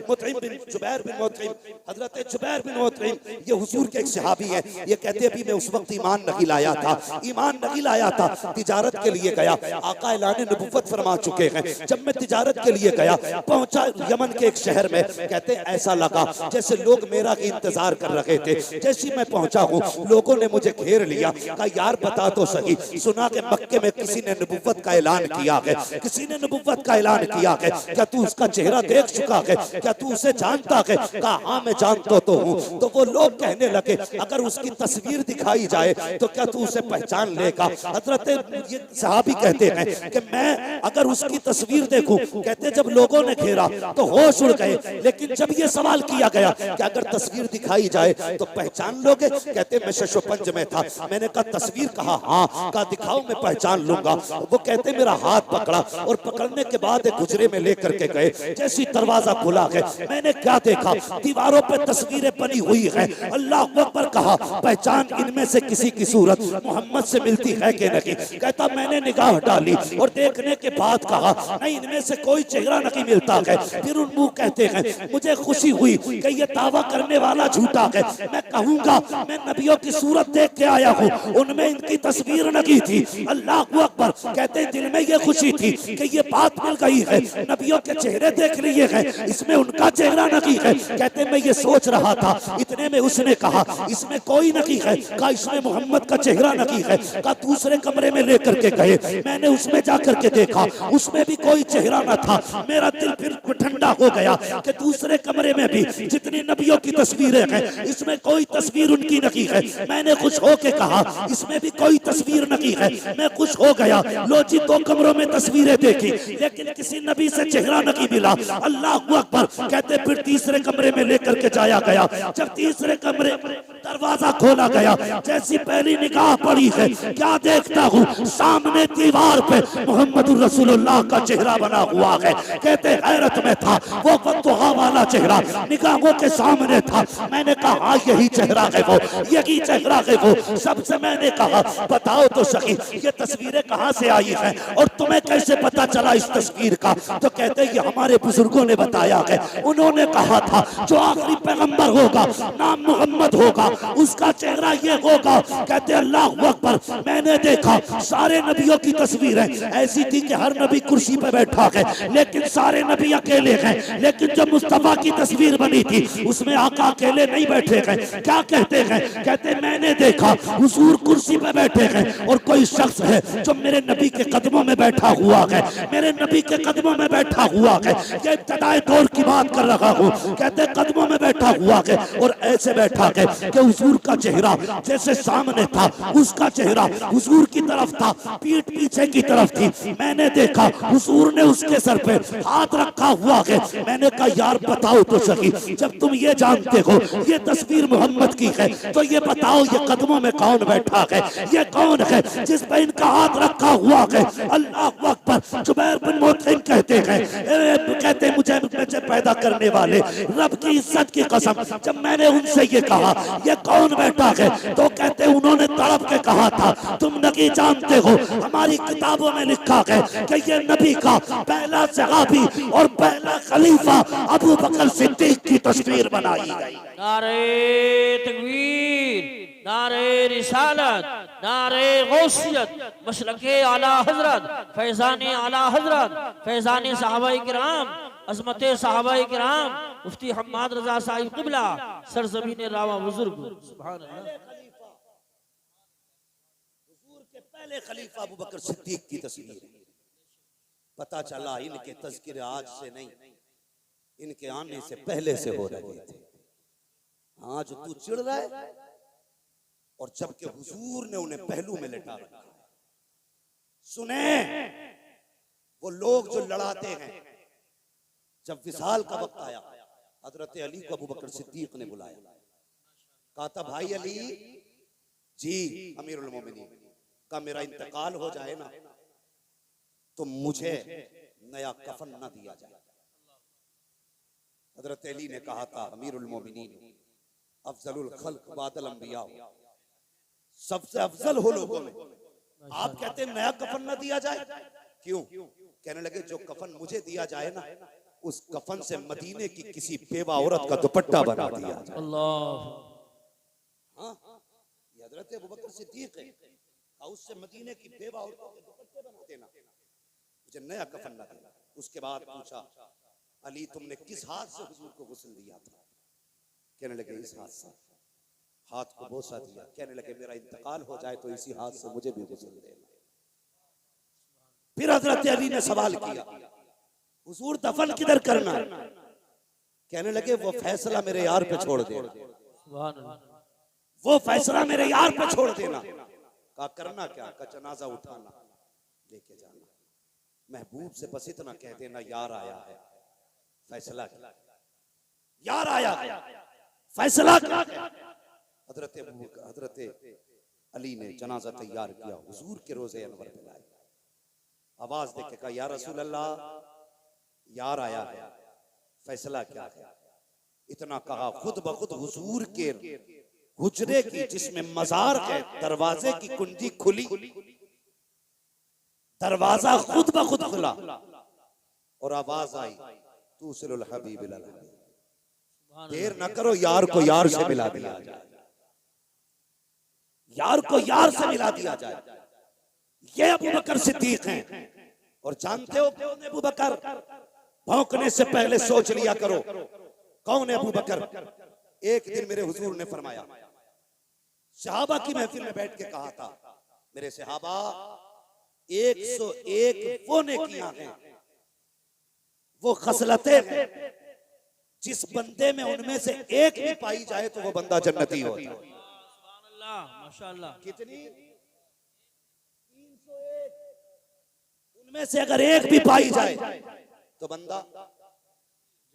मुतइम बिन जुबैर बिन मुतइम, हजरत जुबैर बिन मुतइम, ये हुजूर के एक सहाबी हैं। ये कहते अभी मैं उस वक्त ईमान नहीं लाया था, ईमान नहीं लाया था, तिजारत के लिए गया, आका ऐलान नबुव्वत फरमा चुके हैं। जब मैं तिजारत के लिए गया, पहुंचा यमन के एक शहर में, कहते ऐसा लगा जैसे लोग मेरा इंतजार कर रहे थे। जैसे मैं पहुंचा हूँ, लोगों ने मुझे घेर लिया, कहा यार बता तो सही, सुना के मक्के में किसी ने नबुव्वत का ऐलान किया है, किसी ने नबुव्वत का ऐलान किया है, क्या तू उसका चेहरा देख चुका है, क्या तू उसे जानता है? कहा हाँ मैं जानता तो हूँ। तो वो लोग कहने लगे अगर उसकी तस्वीर दिखाई जाए तो क्या तू उसे पहचान लेगा? हजरत ये सहाबी कहते हैं कि मैं अगर उसकी तस्वीर देखूं, कहते जब लोगों ने घेरा तो होश उड़ गए, लेकिन जब ये सवाल किया गया कि अगर तस्वीर दिखाई जाए तो पहचान लोगे? कहते मैं शशोपंज में था, मैंने कहा तस्वीर, कहा हाँ, कहा दिखाओ मैं पहचान लूंगा। वो कहते मेरा हाथ पकड़ा और पकड़ने के बाद एक गुजरे में लेकर के गए। जैसी दरवाजा खुला है, मैंने क्या देखा, दीवारों पे तस्वीरें बनी हुई है। अल्लाह अकबर, कहा पहचान इनमें से किसी की सूरत मोहम्मद से मिलती है कि नहीं? कहता मैंने निगाह डाली और देखने के बाद कहा नहीं, इनमें से कोई चेहरा नहीं मिलता है। फिर उन मुंह कहते हैं मुझे खुशी हुई कि ये दावा करने वाला झूठा है, मैं कहूंगा मैं नबियों की सूरत देख के आया हूँ, उनमें इनकी तस्वीर नहीं थी। अल्लाह अकबर, कहते दिल में ये खुशी थी कि ये बात मिल गई है, नबियों के चेहरे देख लिए हैं, इसमें उनका चेहरा नहीं है। कहते मैं ये सोच रहा था, इतने में उसने कहा इसमें कोई नहीं है, कहा इसमें मोहम्मद का चेहरा नहीं है। कहा दूसरे कमरे में लेकर के गए, मैंने उसमें जाकर के देखा, उसमें भी कोई चेहरा न था। मेरा दिल फिर ठंडा हो गया कि दूसरे कमरे में भी जितनी नबियों की तस्वीरें हैं, इसमें कोई तस्वीर उनकी नहीं है। मैंने खुश होके कहा इसमें भी कोई तस्वीर नहीं है। मैं खुश हो गया, लो जी 2 कमरों में तस्वीरें देखी, लेकिन किसी नबी से चेहरा नहीं मिला। अल्लाह अकबर, कहते फिर तीसरे कमरे में लेकर के जाया गया। जब तीसरे कमरे दरवाजा खोला गया, जैसी पहली निगाह पड़ी है, क्या देखता हूँ सामने दीवार पे मोहम्मद रसूलुल्लाह का चेहरा बना हुआ है। कहते हैरत में था, वो फतुहा वाला चेहरा निगाहों के सामने था। मैंने कहा हाँ यही चेहरा है वो, यही चेहरा है वो। सबसे मैंने कहा बताओ तो सही ये तस्वीरें कहाँ से आई हैं और तुम्हें कैसे पता चला इस तस्वीर का? तो कहते ये हमारे बुजुर्गों ने बताया है, उन्होंने कहा था जो आखिरी पैगंबर होगा नाम मोहम्मद होगा, उसका चेहरा ये होगा। कहते अल्लाह अकबर, मैंने देखा सारे नबियों की तस्वीरें ऐसी थी कि हर नबी कुर्सी पे बैठा है, लेकिन सारे नबी अकेले हैं। लेकिन जब मुस्तफा की तस्वीर बनी थी उसमें आका अकेले नहीं बैठे हैं। क्या कहते हैं? कहते मैंने देखा हुजूर कुर्सी पे बैठे हैं और कोई शख्स है जो मेरे नबी के कदमों में बैठा हुआ है, मेरे नबी के कदमों में बैठा हुआ है। ये इब्तिदाई दौर की बात कर रहा हूँ। कहते कदमों में बैठा हुआ है और ऐसे बैठा है कि हुजूर का चेहरा जैसे सामने था, उसका चेहरा हुजूर की तरफ था, पीठ पीछे की तरफ थी। मैंने देखा हुजूर ने उसके सर पे हाथ रखा हुआ है। मैंने कहा यार बताओ तो सही, जब तुम ये जानते हो ये तस्वीर मोहम्मद की है, तो ये बताओ ये कदमों में कौन बैठा है? ये कौन है जिस पे इनका हाथ रखा हुआ है? अल्लाह अकबर। जुबैर बिन मुतइम कहते हैं, कहते मुझे पैदा करने वाले रब की इज्जत की कसम, जब मैंने उनसे ये कहा ये कौन बैठा है, तो कहते उन्होंने तड़प के कहा था तुम नहीं जानते हो, हमारी किताबों में लिखा है कि ये नबी का पहला सहाबी और पहला खलीफा अबू बकर सिद्दीक की तस्वीर बनाई गई। नारे तकबीर, नारे रिसालत, नारे गौसियत, मशरक़े आला हजरत, फैज़ाने आला हजरत, फैज़ाने सहाबाए किराम, अज़मते सहाबाए किराम, मुफ्ती हम्माद रज़ा साहिब क़िबला, सरज़मीन रावा बुजुर्ग। सुभान अल्लाह। हुजूर के पहले खलीफा अबू बकर सिद्दीक की तस्वीर। पता चला इनके तज़किरे आज से नहीं, इनके आने से पहले से हो रहे थे। आज तू चिढ़ रहा है, और जबकि हुजूर ने उन्हें पहलू में लेटा रखा है। सुने, वो लोग जो लड़ाते हैं, जब विसाल का वक्त आया, हजरत अली को अबू बकर सिद्दीक ने बुलाया, कहा था भाई अली जी अमीरुल मोमिनीन का मेरा इंतकाल हो जाए ना तो मुझे नया कफन ना दिया जाए। हजरत अली ने कहा था अमीरुल मोमिनीन अफजलुल खल्क बादल अंबिया, सबसे अफजल हो लोगों में, आप कहते हैं नया कफन ना दिया जाए, क्यों? कहने लगे जो कफन मुझे दिया जाए ना, उस कफन से मदीने की किसी बेवा औरत का दुपट्टा बना दिया जाए। अल्लाह, हाँ, ये हजरत अबू बकर सिद्दीक है, उससे मदीने की बेवा औरतों के दुपट्टे बना देना, मुझे नया कफन ना देना। उसके बाद पूछा अली तुमने किस हाथ से हुजूर को गुस्ल दिया था? कहने लगे इस हाथ से। हाथ को बोसा दिया, कहने लगे मेरा इंतकाल हो जाए तो इसी हाथ से मुझे भी गुस्ल देना। फिर हजरत अली ने सवाल किया हुजूर दफन किधर करना? कहने लगे वो फैसला मेरे यार पे छोड़ देना, वो फैसला मेरे यार पे छोड़ देना। कहा करना क्या? का जनाजा उठाना लेके जाना। महबूब से बस इतना कह देना यार आया है, फैसला क्या? यार आया है, फैसला क्या? हजरत अली ने जनाजा तैयार किया, हुजूर के रोजे अनवर पे लाए, आवाज देके कहा या रसूल अल्लाह यार आया है, फैसला क्या है? इतना कहा खुद ब खुद हुजूर के हुजरे की जिसमें मजार है दरवाजे की कुंजी खुली, दरवाजा खुद ब खुद खुला और आवाज आई तूसिलुल हबीब इलल हबीब, देर न करो यार को यार से मिला दिया जाए, यार को यार से मिला दिया जाए। ये अबू बकर सिद्दीक हैं। और जानते हो कौन है अबू बकर? भौंकने से पहले सोच लिया करो कौन है अबू बकर। एक दिन मेरे हुजूर ने फरमाया, सहाबा की महफिल में बैठ के कहा था, मेरे सहाबा 101 वो नेकियां हैं, वो खसलतें हैं, जिस बंदे में उनमें से एक भी पाई जाए तो वो बंदा जन्नती होता है। माशाअल्लाह, कितनी? 301। उनमें से अगर एक भी पाई जाए तो बंदा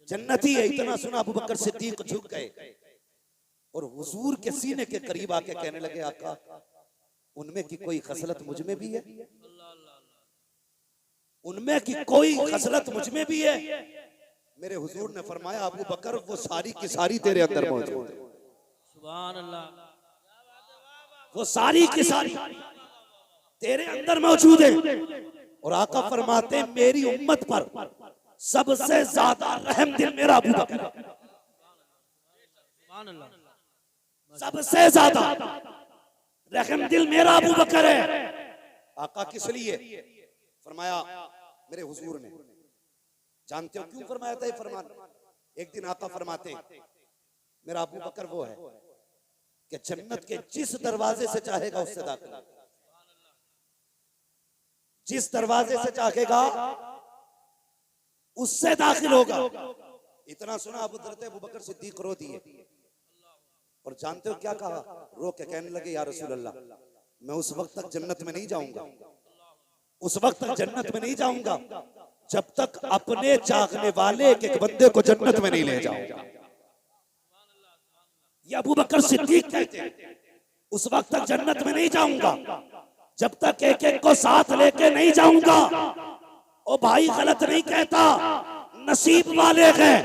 जन्नती है। इतना सुना अबू बकर सिद्दीक झुक गए और हुजूर के सीने के करीब आके कहने लगे आका उनमें की कोई खसलत मुझ में भी है, उनमें की कोई खसलत मुझ में भी है। मेरे हुजूर ने फरमाया अबू बकर वो सारी की सारी तेरे अंदर मौजूद है। सुभान अल्लाह, वो सारी की सारी तेरे अंदर मौजूद है। और आका फरमाते मेरी उम्मत पर सबसे ज्यादा रहम दिल मेरा अबू बकर, सुभान अल्लाह, सबसे ज्यादा रहम दिल मेरा अबू बकर है। आका किस लिए फरमाया? मेरे हुजूर ने, जानते हो क्यों फरमाया था ये फरमान? एक दिन आका फरमाते मेरा अबू बकर वो है कि जन्नत के जिस दरवाजे से चाहेगा उससे दाखिल, जिस दरवाजे से चाहेगा उससे दाखिल होगा। इतना सुना अबू बकर सिद्दीक रो दिए। और जानते हो क्या कहा? रो के कहने लगे या रसूल अल्लाह मैं उस वक्त तक जन्नत में नहीं जाऊंगा, उस वक्त तक जन्नत में नहीं जाऊंगा जब तक अपने चाहने वाले एक बंदे को जन्नत में नहीं ले जाऊंगा। ये अबू बकर सिद्दीक कहते हैं उस वक्त तक जन्नत में नहीं जाऊंगा जब तक एक एक को साथ लेके नहीं जाऊंगा। ओ भाई गलत नहीं कहता, नसीब वाले हैं,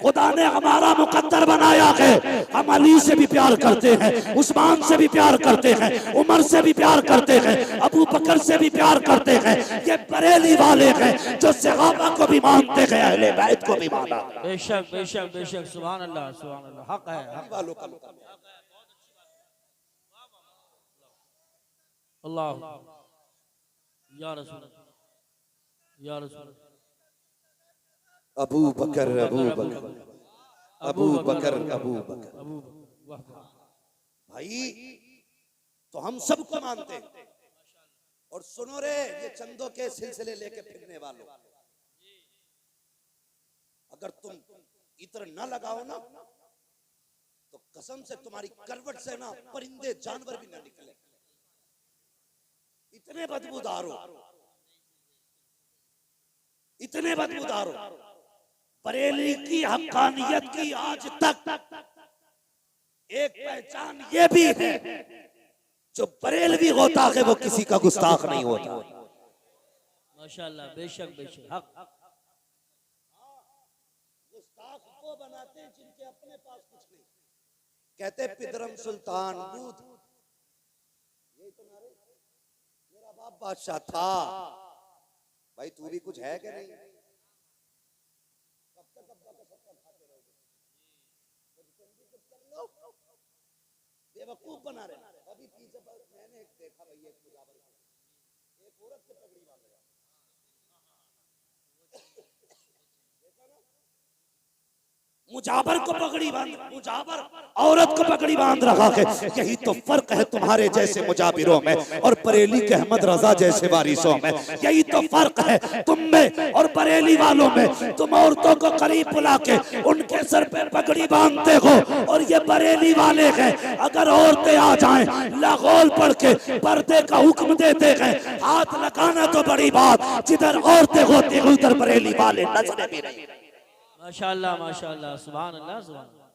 खुदा ने हमारा मुकद्दर बनाया है। हम अली से भी प्यार करते हैं, उस्मान से भी प्यार करते हैं, उमर से भी प्यार करते हैं, अबू बकर से भी प्यार करते हैं। ये बरेली वाले हैं जो सहाबा को भी मानते हैं, अहले बैत को भी माना। बेशक बेशक बेशक, सुभान अल्लाह सुभान अल्लाह, हक है, हक वालों का मुकाम है। अल्लाह या रसूल या रसूल। अबू बकर अबू बकर अबू बकर अबू बकर। भाई तो हम सबको मानते हैं। और सुनो रे ये चंदों के सिलसिले लेके फिरने वालों, अगर तुम इत्र न लगाओ ना तो कसम से तुम्हारी करवट से ना परिंदे जानवर भी न निकले, इतने बदबूदार हो, इतने बदबूदार हो। बरेली की हक्कानियत की आज तक एक पहचान ये भी है, जो बरेलवी होता है वो किसी का गुस्ताख नहीं होता। माशाल्लाह, बेशक बेशक, हक। गुस्ताख को बनाते हैं जिनके अपने पास कुछ नहीं। कहते पिदरम सुल्तान बूद, यही तो नारे, मेरा बाप बादशाह था। भाई तू भी कुछ है क्या नहीं? कब तक अब्बा का सबका खाते रहोगे? बेवकूफ बना रहे। अभी पीछे मैंने एक देखा भाई, एक मुजावर, एक औरत से पगड़ी बांध रहा, मुजावर को पगड़ी बांध, मुजावर औरत को पगड़ी बांध रखा है। यही तो फर्क है तुम्हारे जैसे मुजाबिरों में और बरेली के अहमद रजा जैसे वारिसों में। यही तो फर्क है तुम में और बरेली वालों में। तुम औरतों को करीब बुला के उनके सर पे पगड़ी बांधते हो और ये बरेली वाले हैं। अगर औरतें आ जाएं लागौल पढ़ के पर्दे का हुक्म देते हैं, हाथ लगाना तो बड़ी बात, जिधर औरतें होती हैं उधर बरेली वाले नजरें भी नहीं। माशाल्लाह माशाल्लाह, सुभान अल्लाह सुभान अल्लाह।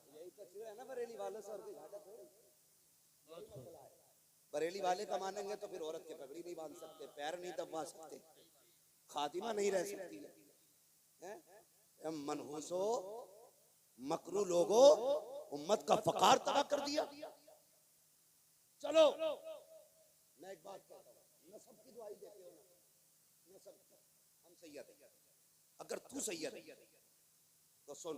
बरेली वाले का मानेंगे तो फिर औरत के पगड़ी नहीं बांध सकते, पैर नहीं दबवा सकते, खातिमा नहीं रह सकती है। मनहूसो मकरू लोगो, उम्मत का फकार तबाह कर दिया। चलो मैं एक बात कहता हूँ, नसब की दुआई देते हो ना, नसब हम सैयद है, अगर तू सैयद है तो सुन,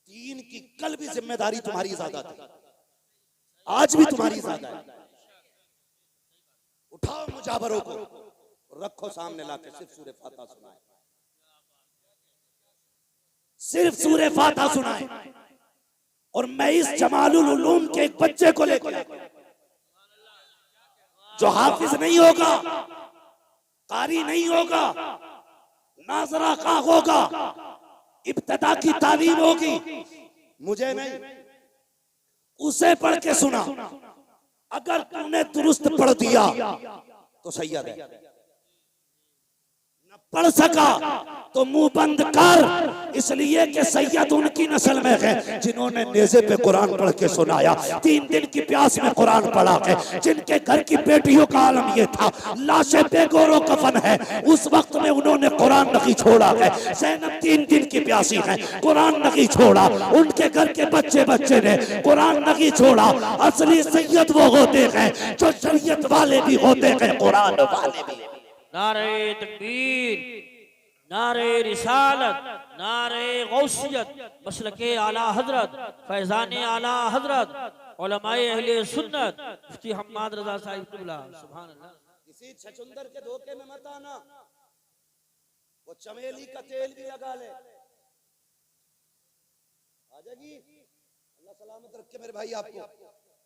दीन की कल भी जिम्मेदारी तुम्हारी ज्यादा थी, आज भी तुम्हारी ज्यादा है। उठाओ मुजावरों को, रखो सामने लाके, सिर्फ सूरह फातिहा सुनाए, सिर्फ सूरह फातिहा सुनाए। और मैं इस जमालुल उलूम के एक बच्चे को लेकर जो हाफिज नहीं होगा, कारी नहीं होगा, नाजरा का होगा, इब्तदा की तालीम होगी, मुझे नहीं, उसे पढ़ के सुना। अगर तुमने दुरुस्त पढ़ दिया तो सैयद है, न पढ़ सका तो मुंह बंद कर, इसलिए कि सैयद उनकी नस्ल में है जिन्होंने नेज़े पे कुरान पढ़ के सुनाया, 3 दिन की प्यास में कुरान पढ़ा है, जिनके घर की बेटियों का आलम ये था, लाशें बेगोरो कफन है, उस वक्त में उन्होंने कुरान नहीं छोड़ा है। ज़ैनब 3 दिन की प्यासी है, कुरान नहीं छोड़ा, उनके घर के बच्चे बच्चे ने कुरान नहीं छोड़ा। असली सैयद वो होते हैं जो शरीयत वाले भी होते हैं, कुरान वाले भी। नारे तकबीर, नारे रिसालत, नारे गौसियत, मसलके आला हजरत, फैजाने आला हजरत, उलमाए अहले सुन्नत, मुफ्ती हम्माद रजा साहिब क़िबला, सुभान अल्लाह। किसी छछुंदर के धोखे में मत आना, वो चमेली का तेल भी लगा ले, आ जाएगी। अल्लाह सलामत रखे मेरे भाई आपको।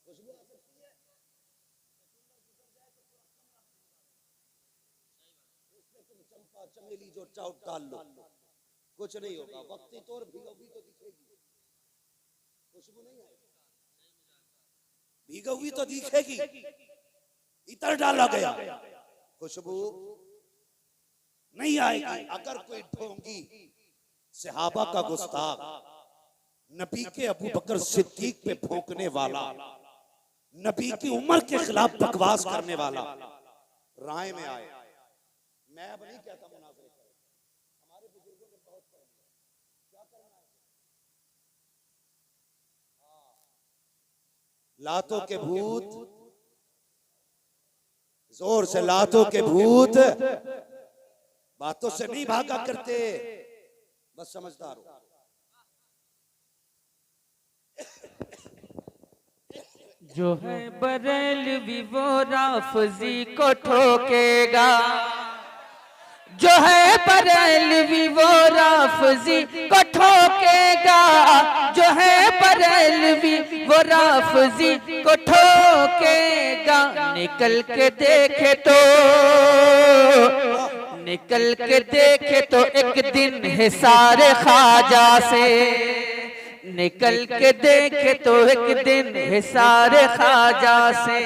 खुशबू आ सकती है, उसमें तुम चंपा चमेली जो चाउट डाल लो, कुछ नहीं होगा। वक्ती तौर भिगोगी तो दिखेगी, खुशबू नहीं आएगी, भिगोगी तो दिखेगी। इतर डाला गया, खुशबू नहीं आएगी। अगर कोई ढोंगी, सहाबा का गुस्ताख, नबी के अबू बकर सिद्दीक पे भौंकने वाला, नबी की उम्र के खिलाफ बकवास करने वाला राय में आए, मैं अब नहीं कहता मुनाज़रे करें, हमारे बुजुर्गों ने बहुत पढ़ लिया, क्या करना है? लातों के भूत, जोर से लातों के भूत बातों से नहीं भागा करते, बस समझदार हो। जो है बरेलवी वो राफजी को ठोकेगा, जो है बरेलवी वो राफजी को ठोकेगा, जो है बरेलवी वो राफजी को ठोकेगा। निकल के देखे तो निकल के देखे तो एक दिन हिसार ख्वाजा से, निकल के देखे तो एक दिन हिसार ख्वाजा से।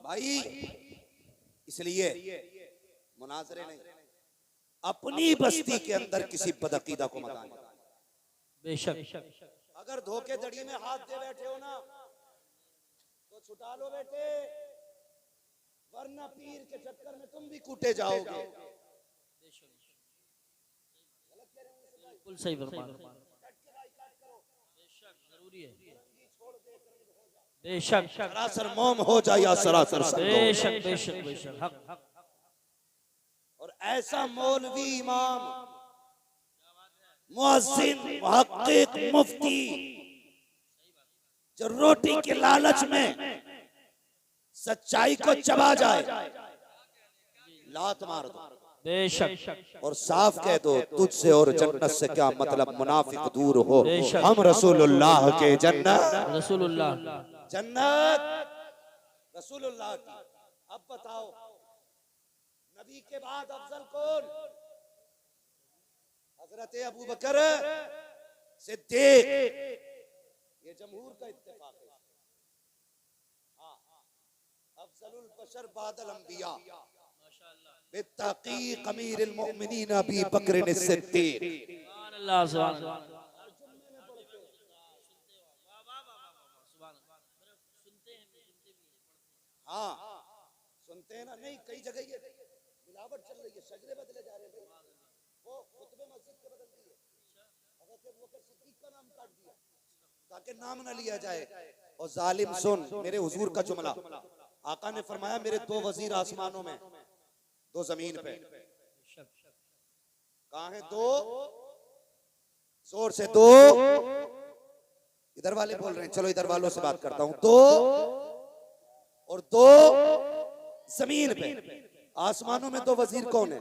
भाई इसलिए मुनाजरे नहीं, अपनी बस्ती के अंदर किसी बदअकीदा को मत आने। बेशक अगर धोखेधड़ी में हाथ दे बैठे हो ना तो छुटा लो बेटे, वरना पीर के चक्कर में तुम भी कूटे जाओगे। बिल्कुल सही फरमान, जरूरी है। बेशक सरासर मोम हो जाए या सरासर संग हो। बेशक बेशक बेशक हक। और ऐसा मौलवी, इमाम, मुअज्जिन, मुहक्किक, मुफ्ती जो रोटी के लालच में सच्चाई को चबा जाए, लात मार दो। बेशक और साफ कह दो तुझसे और जन्नत से क्या मतलब, मुनाफिक दूर हो, हम रसूलुल्लाह के जन्नत, रसूलुल्लाह जन्नत रसूलुल्लाह की। अब बताओ नबी के बाद अफजल कौन? हजरत अबू बकर सिद्दीक। ये जमहूर का इत्तेफाक है। हाँ, अफजलुल बशर बादल अंबिया बित्तकीक अमीरुल मोमिनीन अबी बकर सिद्दीक। सुभान अल्लाह सुभान अल्लाह। हाँ सुनते हैं ना, नहीं कई जगह ये मिलावट चल रही है, शजरे बदले जा रहे हैं। वो खुतबे मस्जिद के बदल दिए, हज़रत अबू बकर सिद्दीक का नाम काट दिया ताकि नाम ना लिया जाए। और जालिम सुन मेरे हुजूर का जुमला, आका ने फरमाया मेरे दो वजीर आसमानों में, दो जमीन पे। कहाँ है दो? जोर से दो। इधर वाले बोल रहे हैं, चलो इधर वालों से बात करता हूं। दो और दो जमीन पे। आसमानों में दो वजीर कौन है?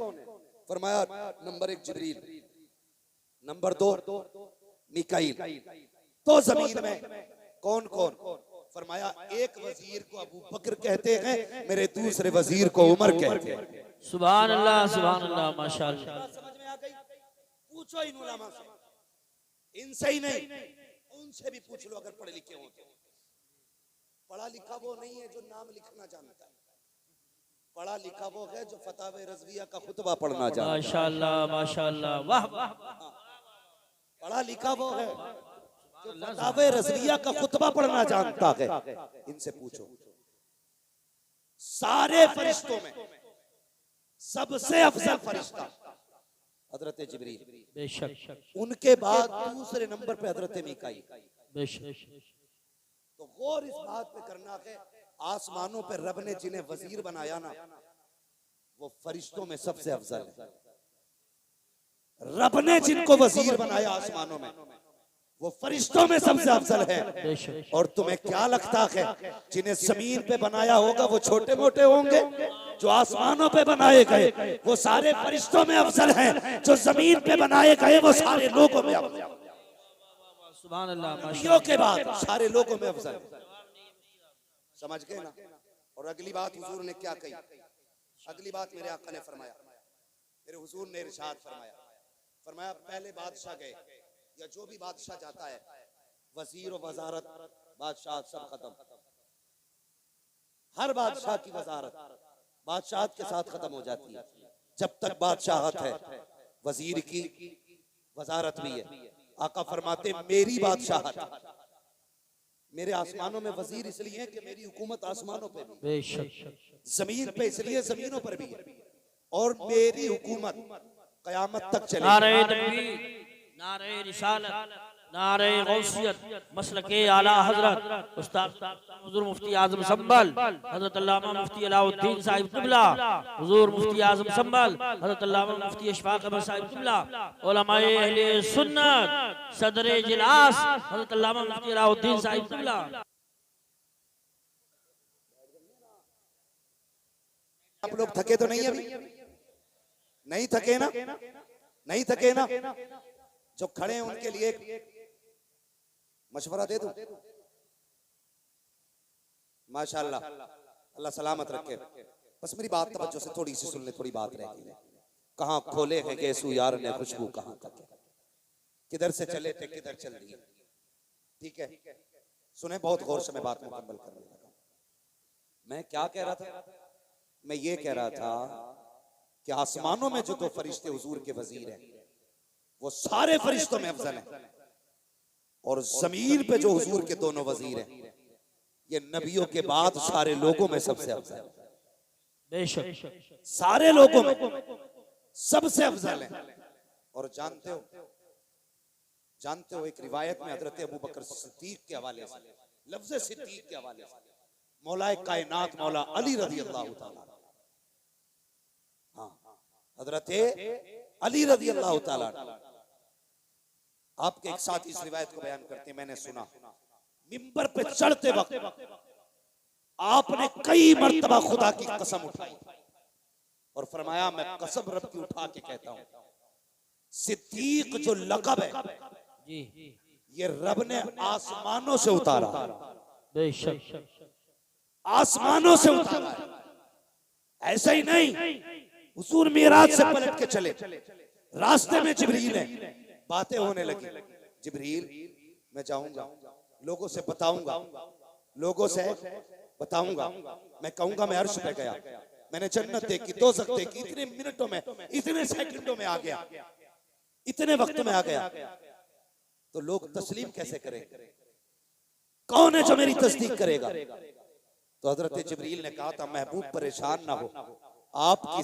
फरमाया नंबर 1 जिब्रील, नंबर 2 मिकाईल। तो जमीन में कौन कौन? फरमाया एक वजीर को अबू बकर कहते हैं, मेरे दूसरे वजीर को उमर कहते हैं। सुभान अल्लाह माशाअल्लाह। समझ में आ गई? पूछो इन उलमा से, इनसे ही नहीं उनसे भी पूछ लो अगर पढ़े लिखे हो तो। पढ़ा लिखा वो नहीं है जो नाम लिखना जानता है, पढ़ा लिखा वो है जो फतावे रज़विया का खुतबा पढ़ना जानता है। माशाअल्लाह माशाअल्लाह, वाह वाह। पढ़ा लिखा वो है जो फतावे रज़विया का खुतबा पढ़ना जानता है। इनसे पूछो। सारे फरिश्तों में सबसे अफजल फरिश्ता हजरत जिब्रील, बेशक। उनके बाद दूसरे नंबर पे हजरत मीकाईल। बेशक तो गौर इस बात पे करना है, आसमानों पे रब ने जिन्हें वजीर बनाया ना, वो फरिश्तों में सबसे अफजल है। रब ने जिनको वजीर बनाया आसमानों में, वो फरिश्तों में सबसे अफजल है। और तुम्हें क्या लगता है जिन्हें जमीन पे बनाया होगा वो छोटे मोटे होंगे? जो आसमानों पे बनाए गए वो सारे फरिश्तों में अफजल हैं, जो जमीन पे बनाए गए वो सारे लोगों में अफजल। सुभान अल्लाह नबियों के बाद सारे लोगों में अफजल। समझ गए ना? और अगली बात हुजूर ने क्या कही? अगली बात मेरे आका ने फरमाया, मेरे हुजूर ने इरशाद फरमाया, फरमाया पहले बादशाह गए या जो भी बादशाह जाता है, वजीर और वजारत बादशाह सब खत्म। हर बादशाह की वजारत बादशाहत के साथ खत्म हो जाती है। जब तक बादशाहत है वजीर की वजारत भी है। आका फरमाते मेरी बादशाहत, मेरे आसमानों में वजीर इसलिए है कि मेरी हुकूमत आसमानों पे भी, बेशक। जमीन पे इसलिए जमीनों पर भी है, और मेरी हुकूमत कयामत तक चलेगी। नारे तकबीर, नारे रिसालत, नारे गौसियत, मसलके आला हजरत उस्ताद हुजूर मुफ्ती आजम संभल हजरत अल्लामा मुफ्ती अलाउद्दीन साहिब क़िबला, हुजूर मुफ्ती आजम संभल हजरत अल्लामा मुफ्ती अशफाक अहमद साहिब क़िबला, उलमाए अहले सुन्नत सदर इजलास हजरत अल्लामा मुफ्ती अलाउद्दीन साहिब क़िबला। आप लोग थके तो नहीं? अभी नहीं थके ना? नहीं थके ना? जो खड़े हैं उनके लिए मशवरा दे दूं? माशाअल्लाह, अल्लाह सलामत रखे। बस मेरी बात तवज्जो से थोड़ी सी सुन ले, थोड़ी बात रह गई। कहाँ खोले हैं गेसू यार ने खुशबू कहाँ तक है, किधर से चले थे किधर चल दिए। ठीक है, सुने बहुत गौर से, मैं बात मुकम्मल करने लगा। मैं क्या कह रहा था? मैं ये कह रहा था कि आसमानों में जो दो फरिश्ते हुजूर के वजीर हैं वो सारे फरिश्तों में अफजल हैं, और जमीन पे जो हुजूर के दोनों वजीर हैं ये नबियों के बाद सारे लोगों में सबसे अफजल है। बेशक सारे लोगों में सबसे अफजल है। और जानते हो एक रिवायत में हजरत अबू बकर सिद्दीक के हवाले से, लफ्ज सिद्दीक के हवाले से, मौलाए कायनात मौला अली रज़ी अल्लाह तआला, हाँ हजरत अली रज़ी अल्लाह तआला आपके एक साथी इस रिवायत को बयान करते हैं, मैंने सुना मिंबर पे चढ़ते वक्त आपने कई मर्तबा खुदा की कसम उठाई और फरमाया मैं कसम रब की उठा के कहता हूं, सिद्दीक जो लक़ब है जी ये रब ने आसमानों से उतारा, बेशक आसमानों से उतारा है। ऐसा ही नहीं, हुजूर मेराज से पलट के चले, रास्ते में जिब्रील है, बातें होने लगी। जिब्रील मैं जाऊंगा, लोगों से बताऊंगा, लोगों से बताऊंगा, मैं कहूंगा मैं अर्श पे गया, मैंने जन्नत देखी, दोज़ख देखी, इतने मिनटों में, इतने सेकंडों में आ गया, इतने वक्त में आ गया। तो लोग तस्लीम कैसे करेंगे? कौन है जो मेरी तस्दीक करेगा? तो हजरत जिब्रील ने कहा था महबूब परेशान ना हो, आपकी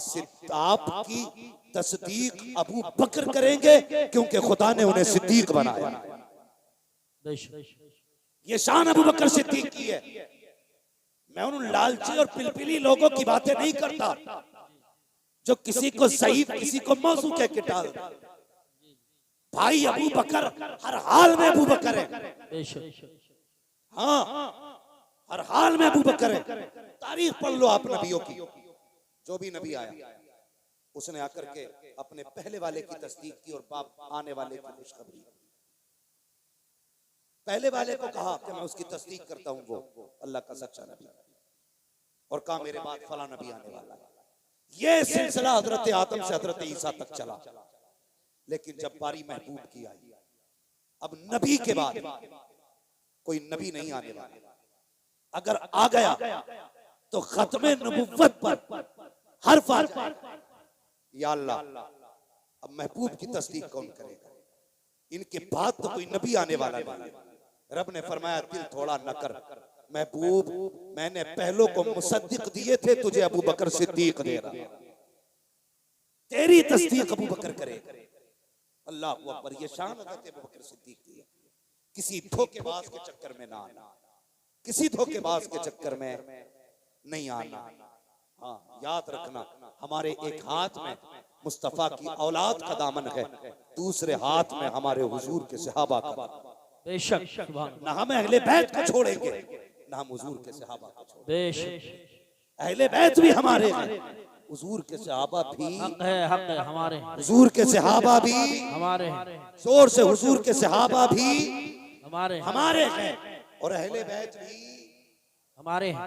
तस्दीक अबू बकर करेंगे क्योंकि खुदा ने उन्हें सिद्दीक बनाया। ये शान अबू बकर सिद्दीक की है। मैं उन लालची और पिलपिली लोगों की बातें नहीं करता जो किसी को सईद किसी को मौजू कह के टाल। भाई अबू बकर हर हाल में अबू बकर है, हाँ हर हाल में अबू बकर है। तारीख पढ़ लो आप नबियों की, जो भी नबी आया उसने आकर के अपने पहले वाले की तस्दीक की और बाप आने वाले की खुशखबरी। पहले वाले को कहा कि मैं उसकी तस्दीक करता हूं, वो अल्लाह का सच्चा नबी, और कहा मेरे बाद फला नबी आने वाला है। ये सिलसिला हजरत आदम से हजरत ईसा तक चला। लेकिन जब बारी महबूब की आई, अब नबी के बाद कोई नबी नहीं आने वाला, अगर आ गया तो खत्मे नबुव्वत पर हर्फ आ जाए। या अल्लाह अब महबूब की तस्दीक कौन करेगा? इनके बाद तो कोई नबी आने वाला नहीं। रब ने फरमाया दिल थोड़ा न कर महबूब, मैंने पहलों को मुसद्दिक दिए थे, तुझे अबू बकर सिद्दीक दे रहा, तेरी तस्दीक अबू बकर करेगा। अल्लाह अकबर, ये शान हज़रत अबू बकर सिद्दीक की है। किसी धोखेबाज के चक्कर में ना आना, किसी धोखेबाज के चक्कर में नहीं आना। हाँ याद रखना, हमारे एक हाथ में मुस्तफा की औलाद का दामन है, दूसरे हाथ में हमारे हुजूर के सहाबा का। बेशक ना हम अहले बैत को छोड़ेंगे, ना हम हुजूर के सहाबा को छोड़ेंगे। बेशक अहले बैत भी हमारे हैं, हुजूर के सहाबा भी हक है हमारे, हुजूर के सहाबा भी हमारे हैं, जोर से हुजूर के सहाबा भी हमारे हैं, और अहले बैत भी हमारे हैं।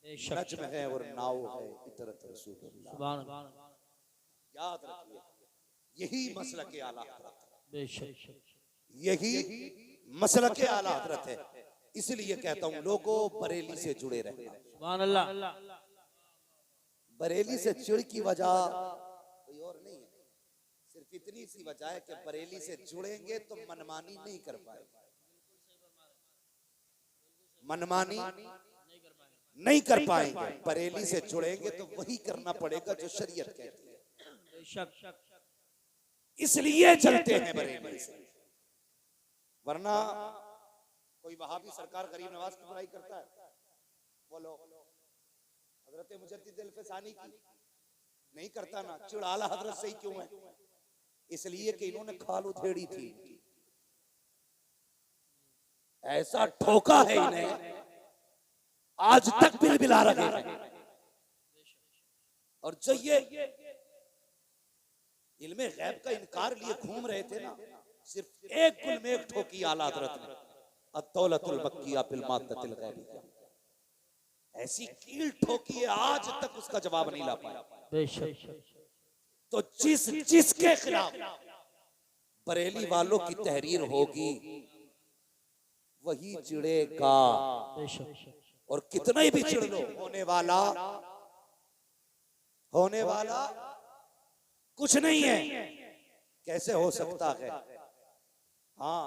बेशक नज्म है और नाव है इतरत रसूलुल्लाह। सुभान अल्लाह। याद रखिए, यही मसलक आला हज़रत है, बेशक यही मसलक आला हज़रत है। इसलिए कहता हूं लोगों बरेली से जुड़े रहना। सुभान अल्लाह। बरेली से चिड़ की वजह कोई और नहीं है, सिर्फ इतनी सी वजह है कि बरेली से जुड़ेंगे तो मनमानी नहीं कर पाएंगे, मनमानी नहीं कर पाएंगे। बरेली से जुड़ेंगे तो वही करना पड़ेगा जो शरीयत कहती है, इसलिए चलते हैं बरेली से। वरना कोई वहाबी सरकार गरीब नवाज की बुराई करता है, बोलो हजरत मुजद्दिद अल-फसानी की नहीं करता ना, चिड़ आला हजरत से ही क्यों है? इसलिए कि इन्होंने खाल उधेड़ी थी, ऐसा ठोका है इन्हें, आज तक बिलबिला रहे हैं। और जो ये इल्मे गैब का इनकार लिए घूम रहे थे ना, सिर्फ एक गुल में एक ठोकी आला हज़रत ने, अत-दौलतुल मक्किया फिल माद्दतिल गैबिया। ऐसी कील ठोकी है आज तक उसका जवाब नहीं ला पाया। बेशक तो जिसके खिलाफ बरेली वालों की तहरीर होगी वही चिढ़ेगा। बेशक और कितना ही भी चिढ़ लो, होने वाला कुछ नहीं है। कैसे हो सकता है? हाँ,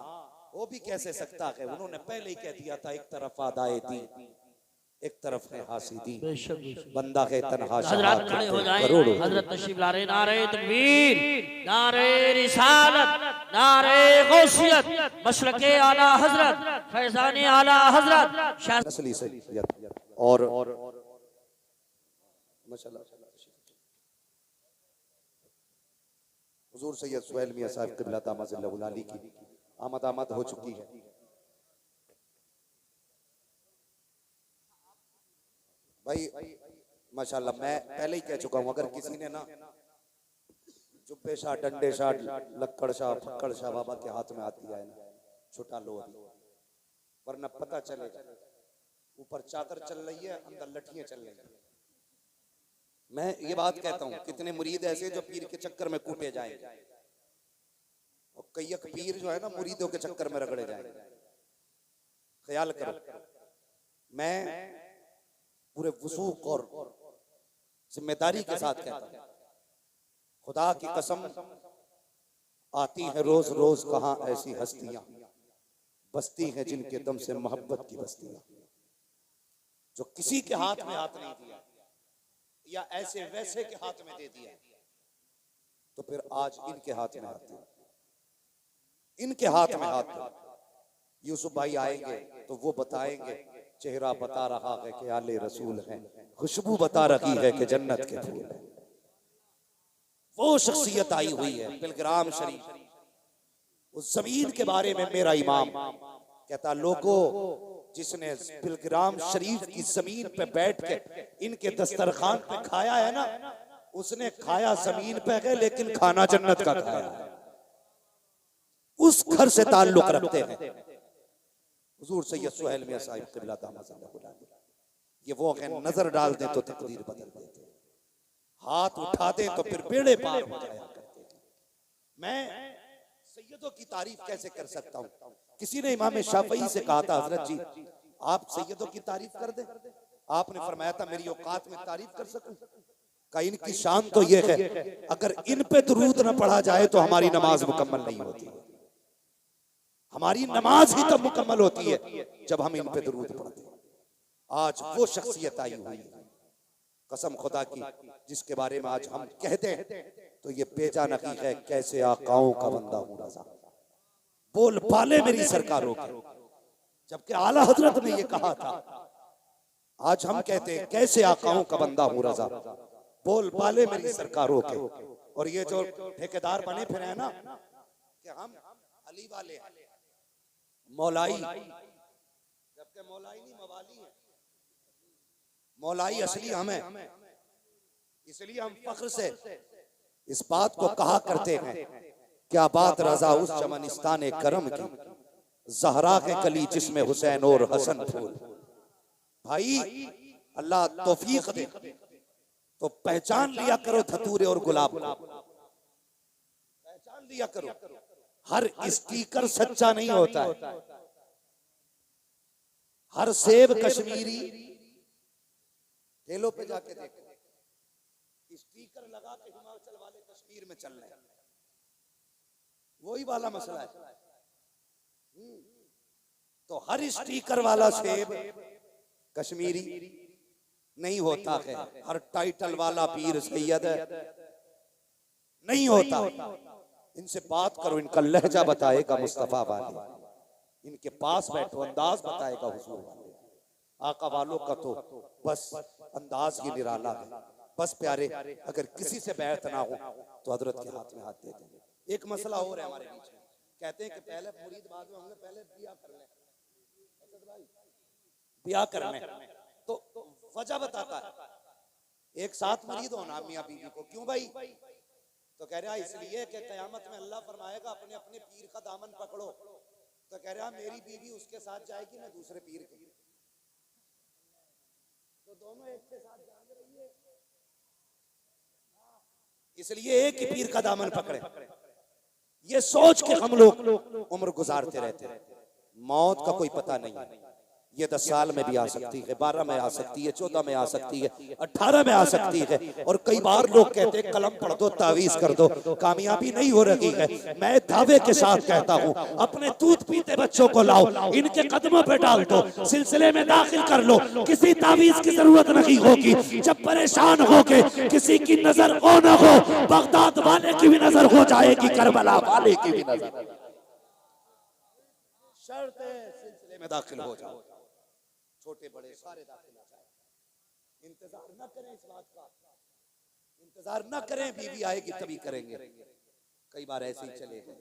वो भी कैसे सकता है। उन्होंने पहले ही कह दिया था, एक तरफ आदाए दी, एक तरफ है हासिदी, बंदा है तन्हा हजरत खड़े हो जाएं, हजरत तशरीफ ला रहे। नारे तकबीर, नारे रिसालत, नारे गौसियत, मशरके आला हजरत, फैजाने आला हजरत नस्ली सैयद और माशाल्लाह हुजूर सैयद सुहैल मियां साहब क़िबला दामद अली की आमद हो चुकी है। भाई माशाल्लाह, मैं पहले ही कह चुका हूं, अगर किसी ने ना जुब्बे शाह, डंडे शाह, लक्कड़ शाह, फक्कड़ शाह बाबा के हाथ में हाथ दिया है ना, छुटा लो अभी, वरना पता चलेगा ऊपर चादर चल रही है, अंदर लठियां चल रही हैं। मैं ये बात कहता हूँ, कितने मुरीद ऐसे जो पीर के चक्कर में कूटे जाएंगे, और कई पीर जो है ना मुरीदों के चक्कर में रगड़े जाएंगे। ख्याल करो, मैं पूरे वसूख और जिम्मेदारी के साथ कहता हूं, खुदा की कसम, आती है रोज रोज कहां ऐसी हस्तियां, बस्ती हैं जिनके दम से मोहब्बत की बस्तियां, जो किसी के हाथ में हाथ नहीं दिया या ऐसे वैसे के हाथ में दे दिया, तो फिर आज इनके हाथ में हाथ दिया, इनके हाथ में हाथ दिया। यूसुफ भाई आएंगे तो वो बताएंगे, चेहरा बता रहा है कि आले रसूल हैं, खुशबू बता रही है कि जन्नत के फूल हैं। वो शख्सियत आई हुई है बिलग्राम शरीफ। उस जमीन के बारे में मेरा इमाम कहता, लोगों जिसने बिलग्राम शरीफ की जमीन पे बैठ के इनके दस्तरखान पे खाया है ना, उसने खाया जमीन पे है लेकिन खाना जन्नत का खाया है। उस घर से ताल्लुक रखते हैं हुजूर सैयद सुहैल मियां साहिब क़िबला दामद अली। ये वो है, नजर डाल दें तो तकदीर बदल देते, हाथ उठा दें तो फिर बेड़े पार हो जाया करते हैं। मैं सैयदों की तारीफ कैसे कर सकता हूँ? किसी ने इमाम शाफई से कहा था, हजरत जी आप सैयदों की तारीफ कर दें। आपने फरमाया था, मेरी औकात में तारीफ कर सकूं? का इनकी शान तो ये है, अगर इन पे दुरूद न पढ़ा जाए तो हमारी नमाज मुकम्मल नहीं होती। हमारी नमाज ही तब मुकम्मल होती है जब हम इन पे दुरूद पढ़ते हैं। आज वो शख्सियत आई हुई है, कसम खुदा की, जिसके बारे में आज हम कहते हैं तो ये बेजा नकी है, कैसे आकाओं का बंदा हूं रजा, बोल पाले मेरी सरकारों के। जबकि आला हजरत ने ये कहा था, आज हम कहते हैं कैसे आकाओं का बंदा हूं रजा, बोल पाले मेरी सरकारों के। और ये जो ठेकेदार बने फिर है ना कि हम अली वाले हैं, मौलाई, जबकि मौलाई नहीं मवाली है, मौलाई असली हम है। इसलिए हम फख्र से इस बात को कहा करते हैं, क्या बात रजा उस चमनिस्तान करम की, ज़हरा के कली जिसमें हुसैन और हसन फूल। भाई अल्लाह तौफीक दे तो पहचान लिया करो धतूरे और गुलाब को, पहचान लिया करो। हर स्टीकर सच्चा नहीं होता है, हर सेब कश्मीरी। ठेलों पे जाके देखो, स्टीकर लगा के हिमाचल वाले कश्मीर में चल रहे हैं, वही वाला मसला है। तो हर स्टीकर वाला सेब कश्मीरी नहीं होता है, हर टाइटल वाला पीर सैयद नहीं होता। इनसे बात करो, इनका लहजा बताएगा मुस्तफा वाले, इनके पास बैठो अंदाज बताएगा हुजूर वाले। आका वालों का तो बस अंदाज ही निराला है। बस प्यारे, अगर किसी से बैठ ना हो तो हजरत के हाथ में हाथ दे देंगे। एक मसला और है हमारे बीच में, कहते हैं कि पहले मुरीद बाद में होंगे, पहले बिया कर लें, बिया कर लें। तो वजह बताता है, एक साथ मुरीद होना मियां बीवी को, क्यों भाई? तो कह रहा इसलिए कि कयामत में अल्लाह फरमाएगा अपने अपने पीर का दामन पकड़ो। तो कह रहा मेरी बीवी उसके साथ जाएगी, मैं दूसरे पीर के। दोनों एक के साथ जान रही है, इसलिए एक ही पीर का दामन पकड़े। ये सोच के हम लोग उम्र गुजारते रहते हैं, मौत का कोई पता नहीं है। ये 10 साल में भी आ सकती है, 12 में आ सकती है, 14 में आ सकती है, 18 में आ सकती है। और कई बार लोग कहते हैं कलम पढ़ दो, तावीज कर दो, कामयाबी नहीं हो रही है। मैं दावे के साथ कहता हूँ, अपने दूध पीते बच्चों को लाओ, इनके कदमों पे डाल दो, सिलसिले में दाखिल कर लो, किसी तावीज की जरूरत नहीं होगी। जब परेशान हो के किसी की नजर हो न हो, बगदाद वाले की भी नजर हो जाएगी, करबला वाले की भी नजर। शर्त है सिलसिले में दाखिल हो जाओ, छोटे बड़े सारे दाखिल हो जाए। इंतजार न करें, इस बात का इंतजार न करें, बीवी आएगी तभी करेंगे। कई बार ऐसे ही चले गए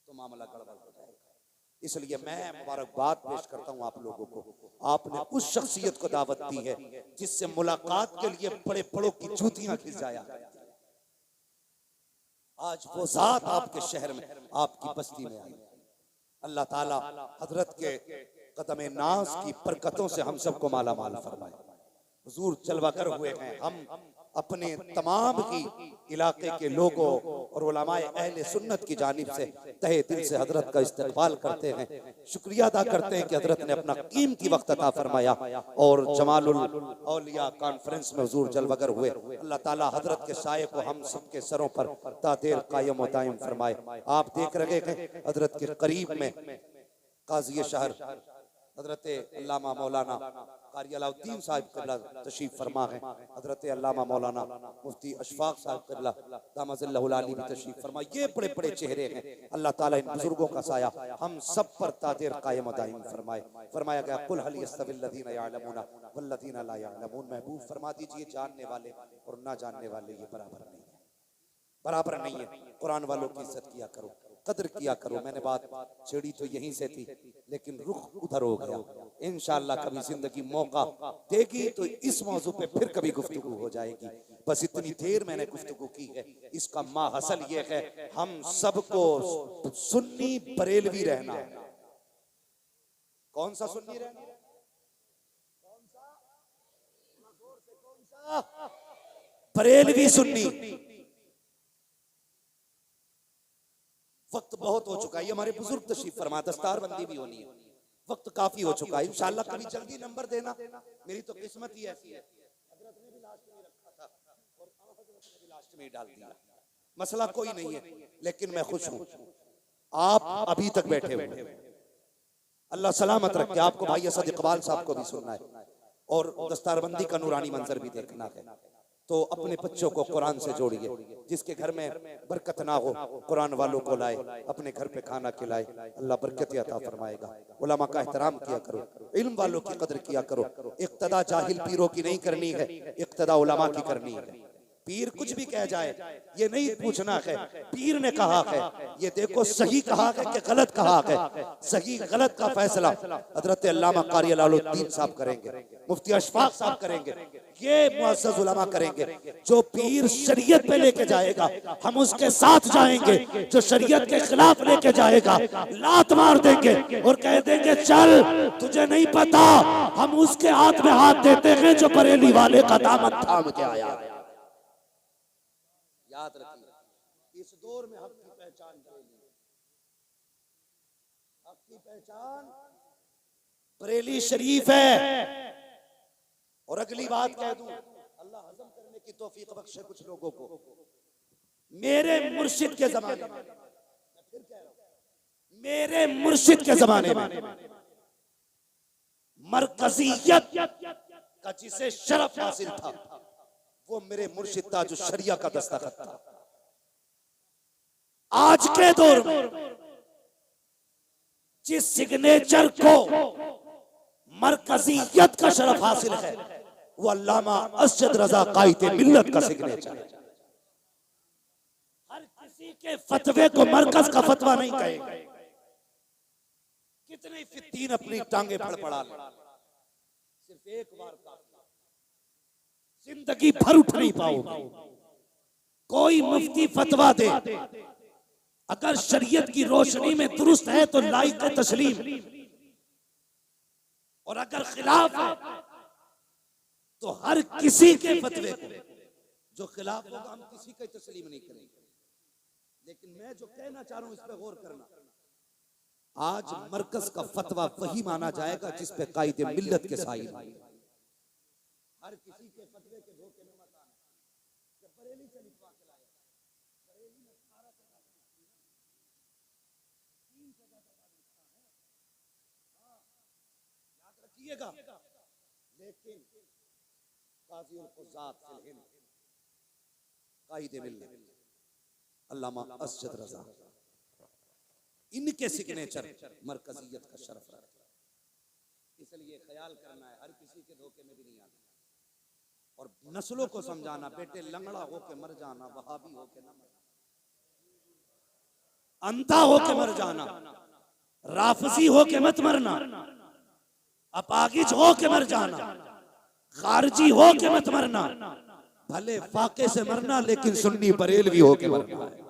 तो मामला गड़बड़ हो जाएगा। इसलिए मैं मुबारकबाद पेश करता हूं आप लोगों को, आपने उस शख्सियत को दावत दी है जिससे मुलाकात के लिए बड़े बड़ों की जूतियां खिंचाया। आज वो जात आपके शहर में, आपकी बस्ती में आई। अल्लाह ताला हजरत के कदम नाज की बरकतों से हम सबको माला माल फरमाए। हुजूर जलवागर हुए हैं, हम अपने तमाम ही इलाके के लोगों और उलमाए अहले सुन्नत की जानिब से तहे दिल से हजरत का इस्तकबाल करते हैं, शुक्रिया अदा करते हैं कि हजरत ने अपना कीमती वक्त अता फरमाया और जमालुल औलिया कॉन्फ्रेंस में हुजूर जलवागर हुए। अल्लाह ताला हजरत के साये को हम सबके सरों पर तादेर कायम व दायम फरमाए। आप देख रहे हैं हजरत के करीब में काजी शहर हजरत अल्लामा मौलाना कारी अलाउद्दीन साहिब क़िबला तशरीफ फरमा है, हजरत अल्लामा मौलाना मुफ्ती अशफाक साहिब क़िबला दामज़िल्लहुल आली भी तशरीफ फरमा। ये बड़े बड़े चेहरे हैं, अल्लाह ताला इन बुजुर्गों का साया हम सब पर तादेर कायम दायम फरमाए। फरमाया गया कुल हल यस्तविल लज़ीना यअलमून वल्लज़ीना ला यअलमून, महबूब फरमा दीजिए जानने वाले और ना जानने वाले ये बराबर नहीं है, बराबर नहीं है। कुरान वालों की इज्जत किया करो, कदर किया करो। मैंने बात छेड़ी तो यहीं से थी, लेकिन रुख उधर हो गया। इंशाअल्लाह कभी जिंदगी मौका देगी तो इस मौजू पे फिर कभी गुफ्तगू हो जाएगी। बस इतनी देर मैंने गुफ्तगू की है, इसका माहसल ये है हम सबको सुन्नी बरेलवी रहना है। कौन सा सुन्नी रहना? कौन सा? बरेलवी सुन्नी। वक्त बहुत हो चुका है, हमारे बुजुर्ग तशरीफ फरमा, दस्तारबंदी भी होनी है, वक्त काफी हो चुका है। इंशाअल्लाह कभी जल्दी नंबर देना, मेरी तो किस्मत ही ऐसी है। हजरत ने भी लास्ट में रखा था और हजरत ने भी लास्ट में डाल दिया। मसला कोई नहीं है, लेकिन मैं खुश हूं आप अभी तक बैठे हुए। अल्लाह सलामत रखे आपको। भाई असद इकबाल साहब को भी सुनना है और दस्तारबंदी का नूरानी मंजर भी देखना है, तो अपने बच्चों को कुरान से जोड़िए। जिसके घर में बरकत ना हो कुरान वालों को लाए, अपने घर पे खाना खिलाए, अल्लाह बरकत अता फरमाएगा। उलमा का एहतराम किया करो, इल्म वालों की कदर किया करो। इक्तदा जाहिल पीरों की नहीं करनी है, इक्तदा उलमा की करनी है। पीर कुछ भी कह जाए ये नहीं पूछना है पीर ने कहा है, ये देखो सही कहा है कि गलत कहा है। सही गलत का फैसला हजरत अल्लामा कारी अलाउद्दीन साहब करेंगे, मुफ्ती अशफाक साहब करेंगे, ये मुअज़्ज़ज़ उलमा करेंगे। जो पीर शरीयत पे लेके जाएगा हम उसके साथ जाएंगे, जो शरीयत के खिलाफ लेके जाएगा लात मार देंगे और कह देंगे चल तुझे नहीं पता, हम उसके हाथ में हाथ देते हैं जो बरेली वाले का दामन थाम के आया। याद रखिए इस दौर में हक की पहचान बरेली, हक की पहचान बरेली शरीफ है। और अगली बात कह दूं, अल्लाह हजम करने की तौफीक बख्शे कुछ लोगों को। मेरे मुर्शिद के जमाने में, मैं फिर कह रहा हूं, मेरे मुर्शिद के जमाने में मरकजियत का जिसे शरफ हासिल था वो मेरे मुर्शिद था जो शरिया का दस्तखत था। आज के दौर में जिस सिग्नेचर को मरकजियत का शरफ हासिल है वो अल्लामा असद रजा कायदे मिल्लत का सिग्नेचर है। हर किसी के फतवे को मरकज का फतवा नहीं कहेंगे। कितने फित्तीन अपनी टांगे फड़फड़ा ले, सिर्फ एक बार का जिंदगी भर उठ नहीं पाओगे। कोई मुफ्ती फतवा दे, अगर शरीयत की रोशनी में दुरुस्त है तो लाइक तस्लीम, और अगर खिलाफ है तो हर किसी के फतवे को जो खिलाफ होगा हम किसी का तस्लीम नहीं करेंगे। लेकिन मैं जो कहना चाह रहा हूं इस पे गौर करना, आज मरकज का फतवा वही माना जाएगा जिस पे कायदे मिल्लत के साहिब। हर किसी के फतवे के धोखे में मत आना। जब बरेली से निकलवा के लाया, बरेली में सारा जगह 3 जगह लिखा है, हाँ याद रखिएगा। लेकिन काज़ी उल क़ुज़ात फिल हिंद कायदे मिल्लत अल्लामा असजद रज़ा, इनके सिग्नेचर मरकजियत का शरफ रखता है। इसलिए ख्याल करना है हर किसी के धोखे में भी नहीं आना और नस्लों को समझाना, बेटे लंगड़ा होके मर जाना, वहाबी होके न मर, अंधा होके मर जाना, राफसी होके मत मरना, अपागिज होके मर जाना, खारजी होके मत मरना, भले फाके से मरना लेकिन सुन्नी बरेलवी होके मरना है।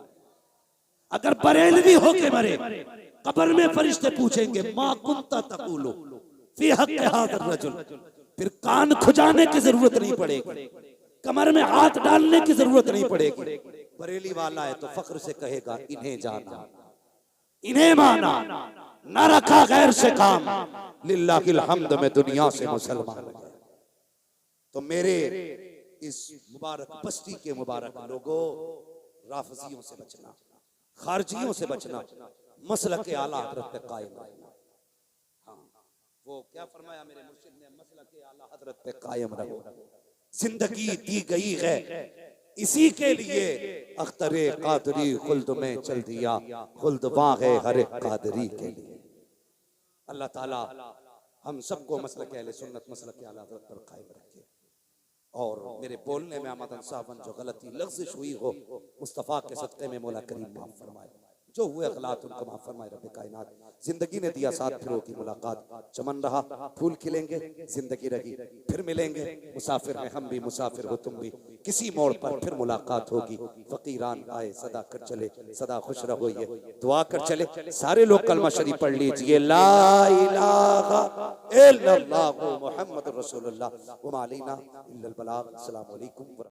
अगर बरेलवी होके मरे कब्र में फरिश्ते पूछेंगे मा कुंता तक़ूलु फी हक़्क़ि हाज़ा रजुल, फिर कान खुजाने की जरूरत नहीं पड़ेगी, कमर में हाथ डालने की जरूरत नहीं पड़ेगी। बरेली वाला है तो फख्र से कहेगा इन्हें जाना, इन्हें माना, न रखा गैर से काम, लिल्लाहिल हम्द में दुनिया से मुसलमान हो गए। तो मेरे इस मुबारक बस्ती के मुबारक लोगों, राफजियों से बचना, खारजियों से बचना, मसलक आला हज़रत पे कायम रहना। हाँ, वो क्या फरमाया मेरे मुर्शिद ने, मसलक आला हज़रत पे कायम रहो। जिंदगी दी गई है इसी के लिए, अख्तरे कादरी खुल्द में चल दिया, खुल्द वहाँ है हर एक कादरी के लिए। अल्लाह ताला हम सबको मसलक अहले सुन्नत, मसलक आला हज़रत पर कायम रखे। और मेरे बोलने में आमदन सावन जो गलती लफ्ज़िश हुई हो, मुस्तफ़ा के सदक़े में मौला करीम माफ़ फरमाए, जो हुए अखलात उनको माफ़ फरमाए रब्बे कायनात। जिंदगी ने दिया साथ फिरों की मुलाकात, चमन रहा फूल खिलेंगे, जिंदगी रही फिर मिलेंगे, मुसाफिर हैं हम भी, मुसाफिर हो तुम भी, किसी मोड़ पर फिर मुलाकात होगी। फकीरान आए सदा कर चले, सदा खुश रहो ये दुआ कर चले। सारे लोग कलमा शरीफ पढ़ लीजिए, ला इलाहा इल्लल्लाहु मुहम्मदुर रसूलुल्लाह व मा अलैना इल्लल बलाग। अस्सलामु अलैकुम।